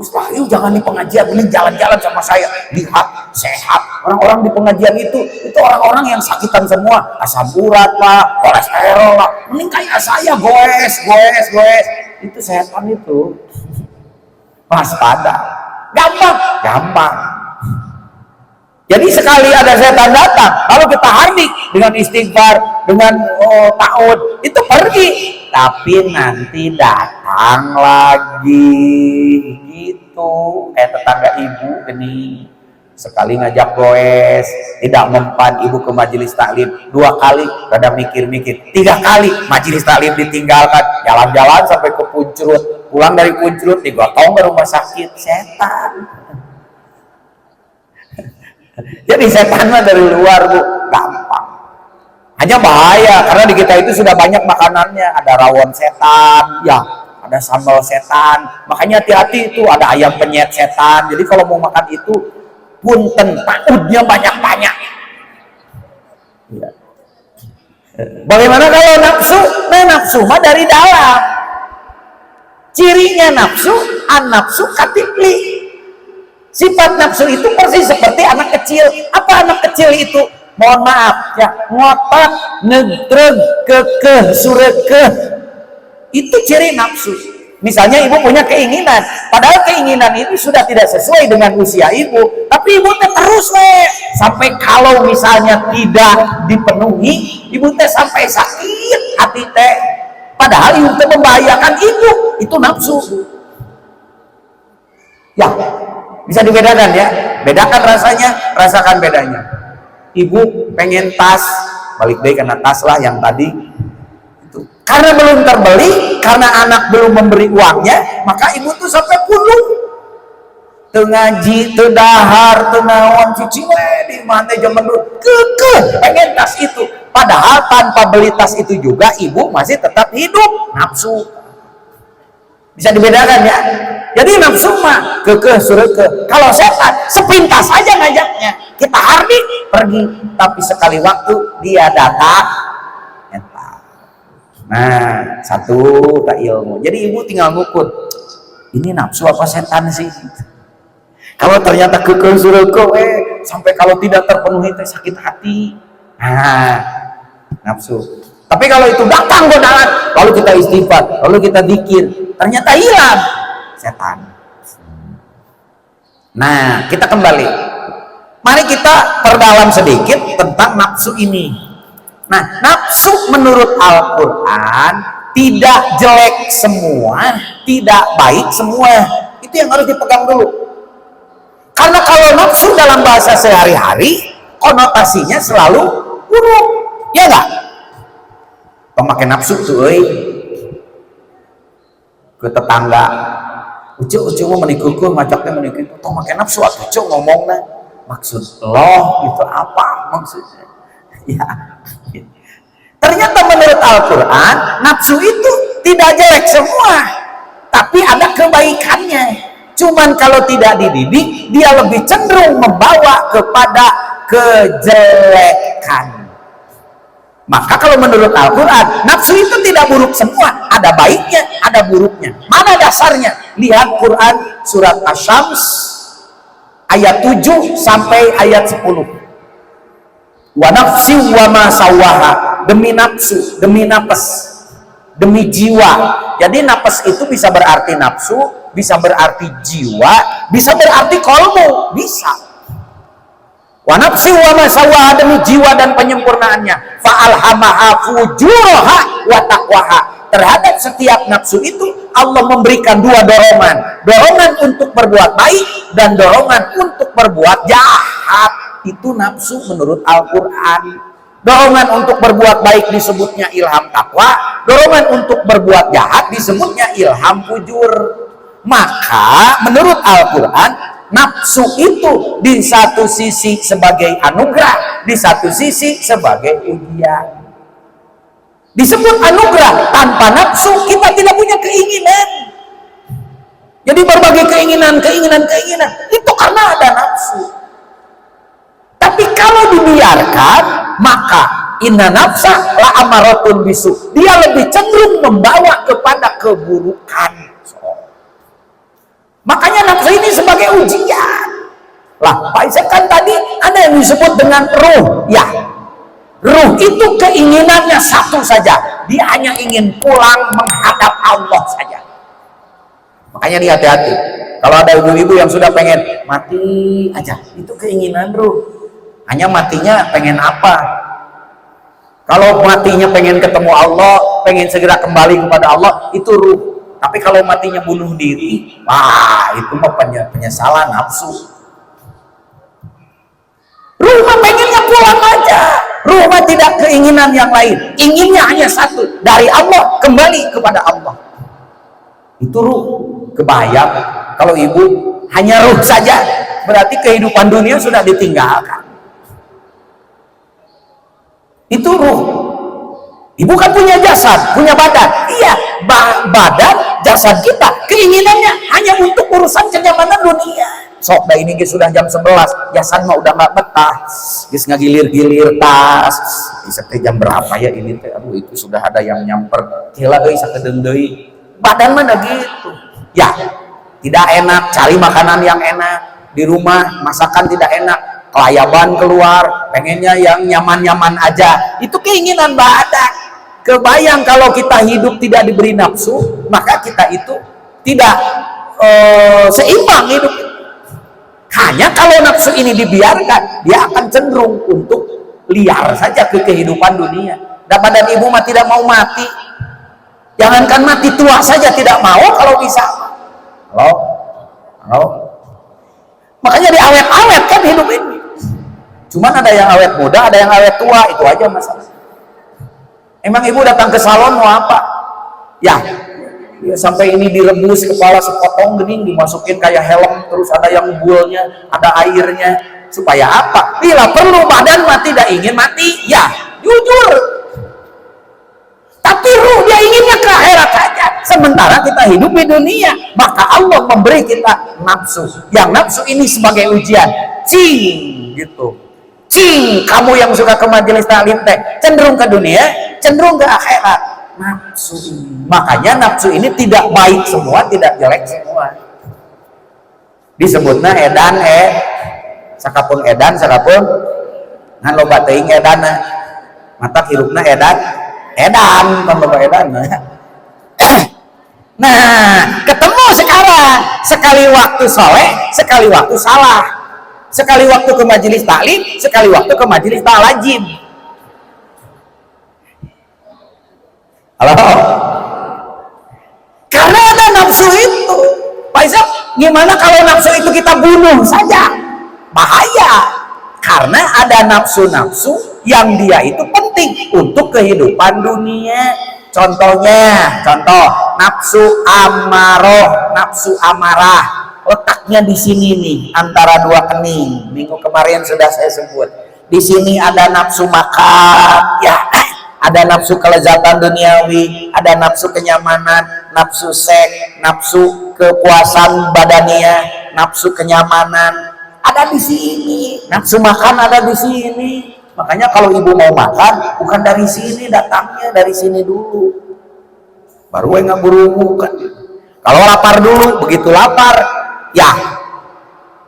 Ustaz, yuk jangan di pengajian, mending jalan-jalan sama saya. Lihat sehat. Orang-orang di pengajian itu orang-orang yang sakitan semua, asam urat lah, kolesterol lah. Mending kayak saya, goes. Itu setan itu. Waspada. Gampang. Jadi sekali ada setan datang, lalu kita hardik dengan istighfar, dengan ta'awud, itu pergi. Tapi nanti datang lagi. Gitu. Kayak tetangga ibu gini. Sekali ngajak goes, tidak mempan ibu ke majelis taklim. 2 kali, rada mikir-mikir. 3 kali, majelis taklim ditinggalkan. Jalan-jalan sampai ke Puncrut. Pulang dari Puncrut, digotong ke rumah sakit. Setan. Jadi setan mah dari luar, Bu. Gampang. Hanya bahaya, karena di kita itu sudah banyak makanannya. Ada rawon setan, ya. Ada sambal setan. Makanya hati-hati itu, ada ayam penyet setan. Jadi kalau mau makan itu, punten takutnya banyak-banyak. Ya. Bagaimana kalau nafsu? Nah, nafsu mah dari dalam. Cirinya nafsu, an-nafsu katifli. Sifat nafsu itu persis seperti anak kecil. Apa anak kecil itu? Mohon maaf ya, ngotot, nedreg, kekeh, surekeh. Itu ciri nafsu. Misalnya ibu punya keinginan, padahal keinginan itu sudah tidak sesuai dengan usia ibu, tapi ibu terus sampai kalau misalnya tidak dipenuhi, ibu sampai sakit hati teh. Padahal ibu membahayakan ibu, itu nafsu. Ya, bisa dibedakan ya, bedakan rasanya, rasakan bedanya. Ibu pengen tas, balik deh karena tas lah yang tadi. Karena belum terbeli, karena anak belum memberi uangnya, maka ibu tuh sampai puluh. Teu ngaji, teu dahar, teu naon, cuci di mana zaman dulu. Kekeh pengen tas itu. Padahal tanpa beli tas itu juga ibu masih tetap hidup. Nafsu. Bisa dibedakan ya. Jadi nafsu mah kekeh sureke. Kalau setan sepintas aja ngajaknya. Kita hardik pergi, tapi sekali waktu dia datang. Nah, satu tak ilmu. Jadi ibu tinggal ngukur. Ini nafsu apa setan sih? Kalau ternyata kekeh sureke, sampai kalau tidak terpenuhi teh sakit hati. Nah, nafsu. Tapi kalau itu datang godaan, lalu kita istighfar, lalu kita zikir, ternyata hilang setan. Nah, kita kembali. Mari kita perdalam sedikit tentang nafsu ini. Nah, nafsu menurut Al-Quran tidak jelek semua, tidak baik semua. Itu yang harus dipegang dulu. Karena kalau nafsu dalam bahasa sehari-hari, konotasinya selalu buruk. Ya enggak? Pemakai nafsu tuh, ke tetangga. Ucu mau menikukun, majaknya menikukun. Tuh pakai nafsu, ucu ngomongnya. Maksud Allah itu apa maksudnya? Ya. Ternyata menurut Al-Quran nafsu itu tidak jelek semua, tapi ada kebaikannya. Cuman kalau tidak dididik, dia lebih cenderung membawa kepada kejelekan. Maka kalau menurut Al-Quran nafsu itu tidak buruk semua, ada baiknya, ada buruknya. Mana dasarnya? Lihat Quran surat Asy-Syams ayat 7 sampai ayat 10. Wa nafsi wa ma sawaha, demi nafsu, demi nafas, demi jiwa. Jadi nafas itu bisa berarti nafsu, bisa berarti jiwa, bisa berarti kolbu, bisa. Wa nafsi wa masawaha, demi jiwa dan penyempurnaannya. Fa'alhamaha fujuraha wa taqwaha. Terhadap setiap nafsu itu Allah memberikan dua dorongan. Dorongan untuk berbuat baik dan dorongan untuk berbuat jahat. Itu nafsu menurut Al-Quran. Dorongan untuk berbuat baik disebutnya ilham takwa. Dorongan untuk berbuat jahat disebutnya ilham fujur. Maka menurut Al-Quran, nafsu itu di satu sisi sebagai anugerah, di satu sisi sebagai ujian. Disebut anugerah. Tanpa nafsu kita tidak punya keinginan. Jadi berbagai keinginan itu karena ada nafsu. Tapi kalau dibiarkan, maka inna nafsa la amaratun bisu, dia lebih cenderung membawa kepada keburukan. Makanya nafsu ini sebagai ujian. Lah, Pak Isep kan tadi ada yang disebut dengan ruh. Ya, ruh itu keinginannya satu saja. Dia hanya ingin pulang menghadap Allah saja. Makanya dia hati-hati. Kalau ada ibu-ibu yang sudah pengen mati aja, itu keinginan ruh. Hanya matinya pengen apa? Kalau matinya pengen ketemu Allah, pengen segera kembali kepada Allah, itu ruh. Tapi kalau matinya bunuh diri, wah, itu mah penyesalan nafsu. Ruh mah pengennya pulang aja. Ruh mah tidak keinginan yang lain. Inginnya hanya satu, dari Allah kembali kepada Allah. Itu ruh. Kebayang kalau ibu hanya ruh saja, berarti kehidupan dunia sudah ditinggalkan. Itu ruh. Ibu kan punya jasad, punya badan. Iya, badan, jasad kita, keinginannya hanya untuk urusan kenyamanan dunia. Sok dah ini sudah jam 11, jasad mah udah nggak betah. Geus ngagilir-gilir tas. Bisa jam berapa ya ini teh? Aduh, itu sudah ada yang nyamper. Heula euy sakedeung deui. Badan mana gitu. Ya, tidak enak cari makanan yang enak. Di rumah masakan tidak enak. Kelayaban keluar, pengennya yang nyaman-nyaman aja. Itu keinginan badan. Kebayang kalau kita hidup tidak diberi nafsu, maka kita itu tidak seimbang hidup. Hanya kalau nafsu ini dibiarkan, dia akan cenderung untuk liar saja ke kehidupan dunia. Dan badan ibu mah tidak mau mati. Jangankan mati, tua saja tidak mau kalau bisa. Halo? Makanya diawet-awet kan hidup ini. Cuman ada yang awet muda, ada yang awet tua, itu aja masalah. Emang ibu datang ke salon mau apa? Ya sampai ini direbus kepala sepotong gening, dimasukin kayak helm, terus ada yang bulnya, ada airnya, supaya apa? Bila perlu badan mati, tidak ingin mati, ya jujur. Tapi ruh dia inginnya ke akhirat saja. Sementara kita hidup di dunia, maka Allah memberi kita nafsu. Yang nafsu ini sebagai ujian. Cing gitu. Cing, kamu yang suka ke majelis taklim teh, cenderung ke dunia, cenderung ke akhirat. Nafsu ini. Makanya nafsu ini tidak baik semua, tidak jelek semua. Disebutnya edan, sakapun edan, sakapun ngan loba teuing edan. Mata hirupna edan, kan loba edan. Nah, ketemu sekarang, sekali waktu soleh, sekali waktu salah. Sekali waktu ke majelis taklim, sekali waktu ke majelis ta'lajim. Halo? Karena ada nafsu itu. Pak Isap, gimana kalau nafsu itu kita bunuh saja? Bahaya. Karena ada nafsu-nafsu yang dia itu penting untuk kehidupan dunia. Contoh nafsu amaroh, nafsu amarah. Letaknya di sini nih, antara dua kening. Minggu kemarin sudah saya sebut. Di sini ada nafsu makan, ya, ada nafsu kelezatan duniawi, ada nafsu kenyamanan, nafsu seks, nafsu kepuasan badania, nafsu kenyamanan. Ada di sini. Nafsu makan ada di sini. Makanya kalau ibu mau makan, bukan dari sini datangnya, dari sini dulu. Baru nggak buru kan. Kalau lapar dulu, begitu lapar, ya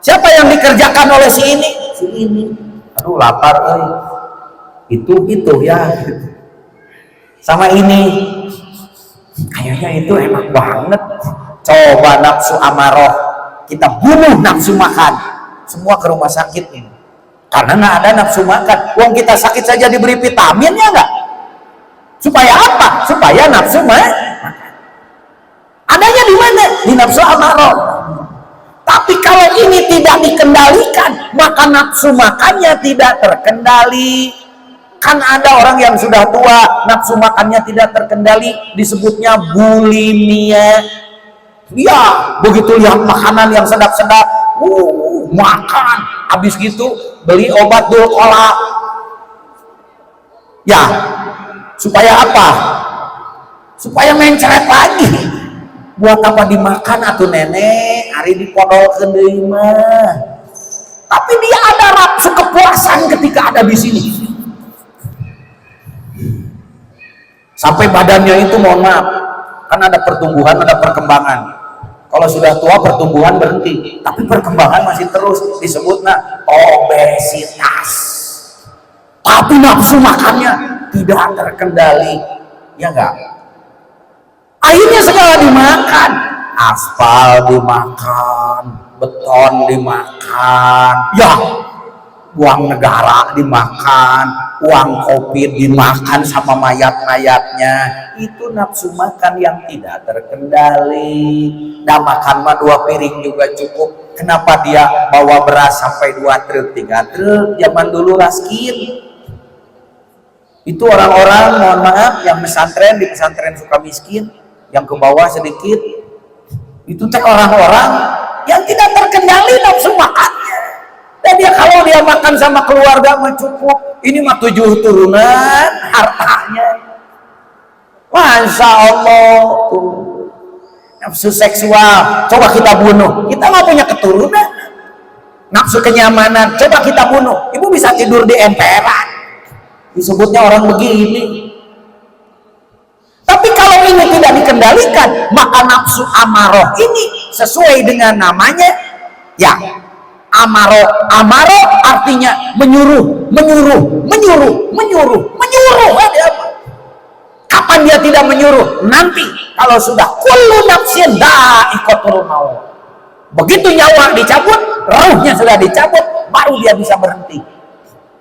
siapa yang dikerjakan oleh si ini? Si ini. Aduh lapar, itu ya. Sama ini. Kayaknya itu enak banget. Coba nafsu amaroh, kita bunuh nafsu makan, semua ke rumah sakit ini. Karena nggak ada nafsu makan. Uang kita sakit saja diberi vitamin, ya nggak? Supaya apa? Supaya nafsu makan. Adanya di mana? Di nafsu amaroh. Tapi kalau ini tidak dikendalikan, maka nafsu makannya tidak terkendali. Kan ada orang yang sudah tua, nafsu makannya tidak terkendali, disebutnya bulimia. Ya, begitu lihat makanan yang sedap-sedap, makan, habis gitu beli obat dulkola. Ya, supaya apa? Supaya mencret lagi. Buat apa dimakan atuh nenek, hari dipodol ke deui mah. Tapi dia ada nafsu kepuasan ketika ada di sini. Sampai badannya itu, mohon maaf, kan ada pertumbuhan, ada perkembangan. Kalau sudah tua pertumbuhan berhenti, tapi perkembangan masih terus, disebutnya obesitas. Tapi nafsu makannya tidak terkendali, ya enggak? Akhirnya segala dimakan, aspal dimakan, beton dimakan, ya, uang negara dimakan, uang kopi dimakan sama mayat-mayatnya. Itu nafsu makan yang tidak terkendali. Nah, makan mah 2 piring juga cukup. Kenapa dia bawa beras sampai 2 truk, 3 truk? Zaman dulu raskin. Itu orang-orang, mohon maaf, yang pesantren, di pesantren Sukamiskin, yang ke bawah sedikit, itu teh orang-orang yang tidak terkendali nafsu makannya. Dan dia kalau dia makan sama keluarga mah cukup. Ini mah 7 turunan hartanya. Masya Allah tuh. Nafsu seksual, coba kita bunuh. Kita nggak punya keturunan. Nafsu kenyamanan, coba kita bunuh. Ibu bisa tidur di emperan. Disebutnya orang begini. Tapi kalau ini tidak dikendalikan, maka nafsu amaroh ini sesuai dengan namanya, ya, Amaro artinya menyuruh. Kapan dia tidak menyuruh? Nanti kalau sudah kullu nafsin dha'iqatul maut. Begitu nyawa dicabut, ruhnya sudah dicabut, baru dia bisa berhenti.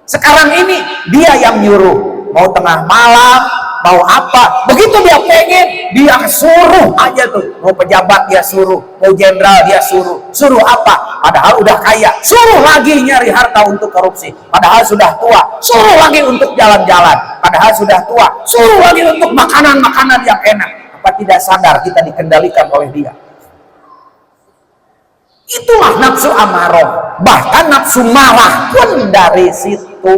Sekarang ini dia yang nyuruh, mau tengah malam, mau apa, begitu dia pengen, dia suruh aja tuh. Mau pejabat dia suruh, mau jenderal dia suruh apa? Padahal udah kaya, suruh lagi nyari harta untuk korupsi. Padahal sudah tua, suruh lagi untuk jalan-jalan. Padahal sudah tua, suruh lagi untuk makanan-makanan yang enak. Apa tidak sadar kita dikendalikan oleh dia? Itulah nafsu amaroh. Bahkan nafsu marah pun dari situ.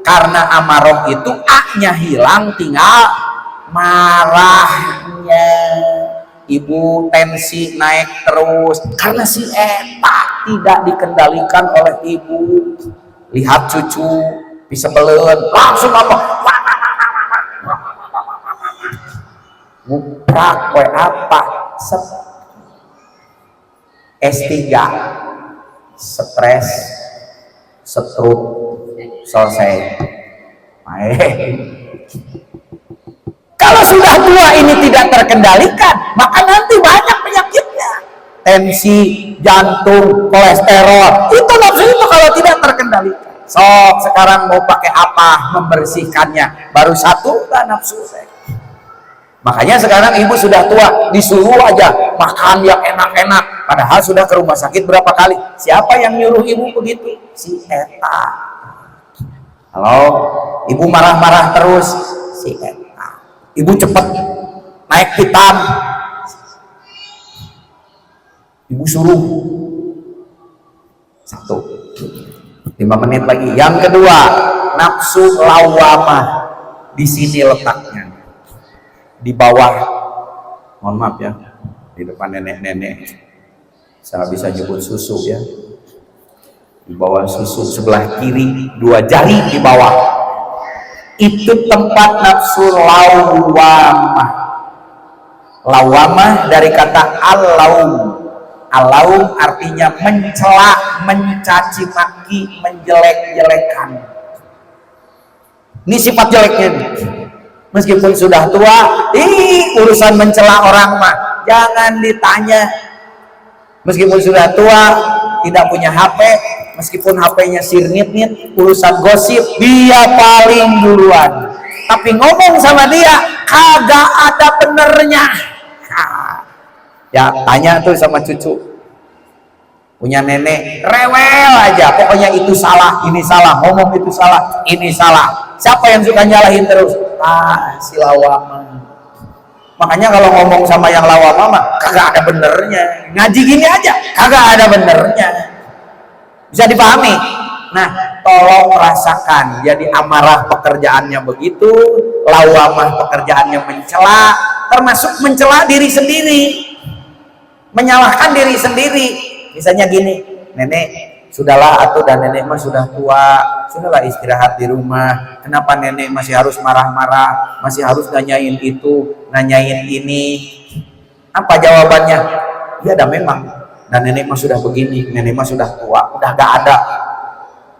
Karena amaroh itu A-nya hilang, tinggal marahnya. Ibu tensi naik terus karena si eta tidak dikendalikan oleh ibu. Lihat cucu bisa belen, langsung ngomong nguprak kue apa S3 stres stroke selesai. Kalau sudah tua ini tidak terkendalikan, maka nanti banyak penyakitnya. Tensi, jantung, kolesterol, itu nafsu itu kalau tidak terkendalikan. Sekarang mau pakai apa membersihkannya? Baru satu, kan nafsu saya. Makanya sekarang ibu sudah tua, disuruh aja makan yang enak-enak. Padahal sudah ke rumah sakit berapa kali. Siapa yang nyuruh ibu begitu? Si eta. Halo, ibu marah-marah terus, si eta. Ibu cepat naik hitam, ibu suruh 5 menit lagi. Yang kedua, nafsu lawamah. Di sini letaknya, di bawah, mohon maaf ya, di depan nenek-nenek, saya bisa nyebut susu ya, di bawah susu sebelah kiri, 2 jari di bawah. Itu tempat nafsu lawamah. Lawamah dari kata al-laum. Al-laum artinya mencela, mencaci maki, menjelek-jelekan. Ini sifat jeleknya. Meskipun sudah tua, urusan mencela orang mah jangan ditanya. Meskipun sudah tua, tidak punya HP, meskipun HP-nya sirnit-nit, urusan gosip dia paling duluan. Tapi ngomong sama dia kagak ada benernya. Ya tanya tuh sama cucu, punya nenek rewel aja, pokoknya itu salah, ini salah, ngomong itu salah, ini salah. Siapa yang suka nyalahin terus? Si lawama. Makanya kalau ngomong sama yang lawama mah kagak ada benernya. Ngaji gini aja kagak ada benernya. Bisa dipahami? Nah, tolong rasakan. Jadi amarah pekerjaannya begitu, lawamah pekerjaannya mencela, termasuk mencela diri sendiri, menyalahkan diri sendiri. Misalnya gini, nenek, sudahlah atuh, dan nenek mah sudah tua, sudahlah istirahat di rumah. Kenapa nenek masih harus marah-marah, masih harus nanyain itu, nanyain ini? Apa jawabannya? Ya dah memang, dan nenek mah sudah begini, nenek mah sudah tua, udah gak ada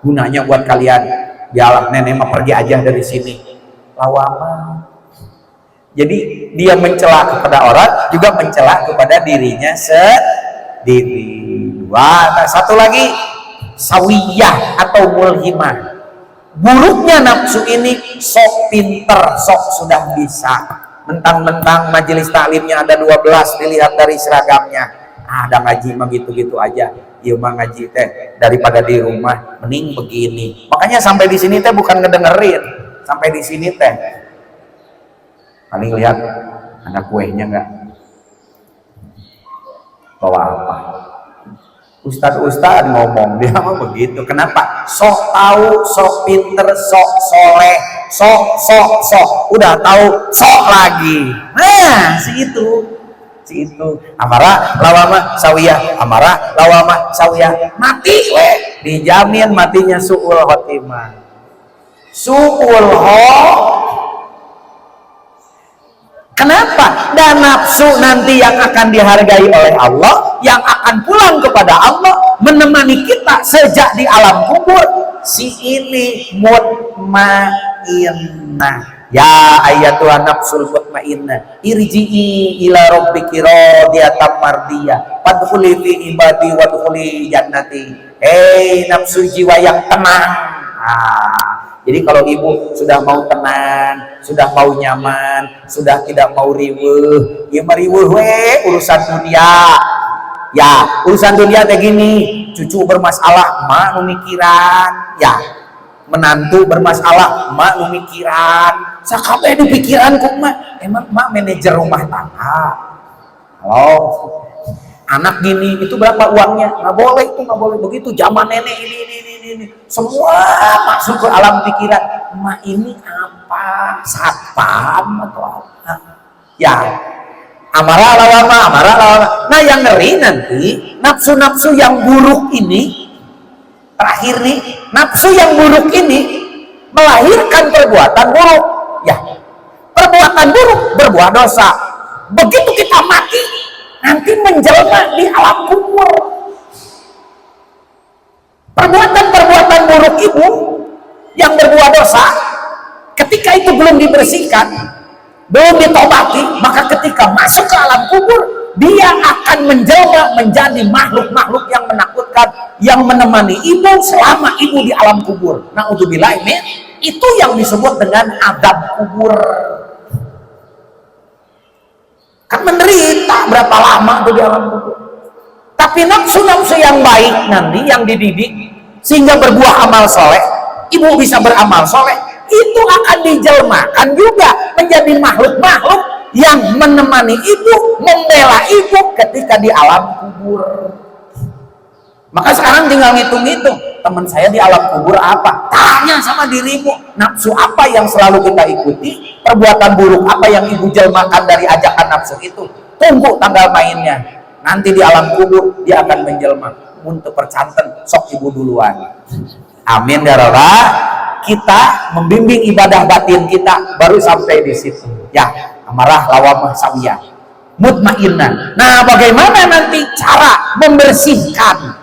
gunanya buat kalian. Biarlah nenek mah pergi aja dari sini. Lawama. Jadi dia mencela kepada orang, juga mencela kepada dirinya sendiri. Nah, satu lagi, sawiyah atau mulhimah. Buruknya nafsu ini, sok pinter, sok sudah bisa. Mentang-mentang majelis taklimnya ada 12, dilihat dari seragamnya. Ada ngaji mah gitu-gitu aja. Iya mah ngaji teh daripada di rumah mending begini. Makanya sampai di sini teh bukan ngedengerin, sampai di sini teh paling lihat ada kuenya nggak, bawa apa. Ustadz ngomong dia mah begitu. Kenapa? Sok tahu, sok pinter, sok soleh, sok udah tahu sok lagi. Nah si itu amarah lawamah sawiyah, amarah lawamah sawiyah, mati dijamin matinya su'ul khotimah. Su'ul Kenapa? Dan nafsu nanti yang akan dihargai oleh Allah, yang akan pulang kepada Allah, menemani kita sejak di alam kubur. Si ini mutmainnah. Ya ayyatuhan nafsul mutmainnah, irji'i ila rabbiki radiyatan mardiyah, fadkhuli fi ibadi wadkhuli jannati. Hei nafsu jiwa yang tenang. Jadi kalau ibu sudah mau tenang, sudah mau nyaman, sudah tidak mau riweuh, ya mariweuh urusan dunia. Ya, urusan dunia kayak gini, cucu bermasalah, mak mikiran, ya. Menantu bermasalah, mak mikiran. Sakabeh di pikiranku mak, emang mak manajer rumah tangga. Halo. Anak gini, itu berapa uangnya? Nggak boleh, itu nggak boleh begitu. Zaman nenek ini. Semua masuk ke alam pikiran. Mak ini apa? Satpam atau apa? Ya, amarah lawamah. Nah yang ngeri nanti, nafsu-nafsu yang buruk ini, terakhir nih, nafsu yang buruk ini melahirkan perbuatan buruk. Ya, perbuatan buruk berbuah dosa. Begitu kita mati, nanti menjelma di alam kubur. Perbuatan-perbuatan buruk ibu yang berbuah dosa, ketika itu belum dibersihkan, belum ditobati, maka ketika masuk ke alam kubur, dia akan menjelma menjadi makhluk-makhluk yang menakutkan, yang menemani ibu selama ibu di alam kubur. Na'udzubillah, itu yang disebut dengan azab kubur. Kan menderita berapa lama tuh di alam kubur. Tapi nafsu-nafsu yang baik nanti, yang dididik sehingga berbuah amal soleh, ibu bisa beramal soleh, itu akan dijelmakan juga menjadi makhluk-makhluk yang menemani ibu, membela ibu ketika di alam kubur. Maka sekarang tinggal ngitung-ngitung, teman saya di alam kubur apa? Tanya sama dirimu, nafsu apa yang selalu kita ikuti, perbuatan buruk apa yang ibu jelmakan dari ajakan nafsu itu. Tunggu tanggal mainnya. Nanti di alam kubur dia akan menjelma. Untuk percanten, sok ibu duluan. Amin ya Rabbah. Kita membimbing ibadah batin kita baru sampai di situ. Ya, amarah lawamah sawiyah, mutmainnah. Nah, bagaimana nanti cara membersihkan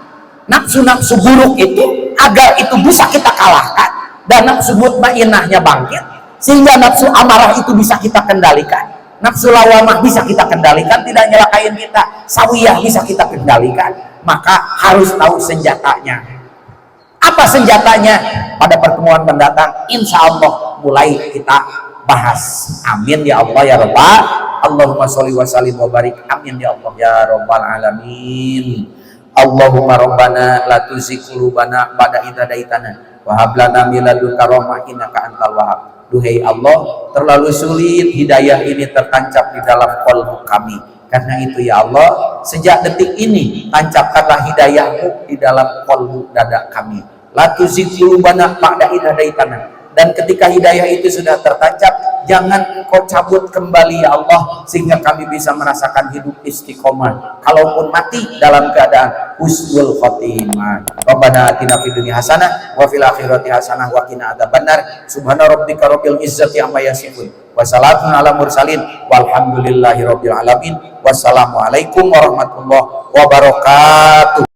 nafsu-nafsu buruk itu agar itu bisa kita kalahkan dan nafsu mutmainnahnya bangkit, sehingga nafsu amarah itu bisa kita kendalikan, nafsu lawamah bisa kita kendalikan, tidak nyelakain kita, sawiyah bisa kita kendalikan. Maka harus tahu senjatanya. Apa senjatanya? Pada pertemuan mendatang insya Allah mulai kita bahas. Amin ya Allah ya Rabbal. Allahumma sholli wa sallim wa barik. Amin ya Allah ya Rabbal alamin. Allahumma rabbana la tuzigh qulubana ba'da idh hadaitana wa hab lana min ladunka rahmah innaka antal wahhab. Duhai Allah, terlalu sulit hidayah ini tertancap di dalam qalbu kami. Karena itu ya Allah, sejak detik ini tancapkanlah hidayahmu di dalam qalbu dada kami. La tuzigh qulubana ba'da idh hadaitana. Dan ketika hidayah itu sudah tertancap, jangan engkau cabut kembali ya Allah, sehingga kami bisa merasakan hidup istiqomah, kalaupun mati dalam keadaan husnul khotimah. Rabbana atina fid dunya hasanah wa fil akhirati hasanah wa qina adzabannar. Subhana rabbika rabbil izzati amma yasifun wa salamun ala mursalin walhamdulillahi rabbil alamin. Wassalamualaikum warahmatullahi wabarakatuh.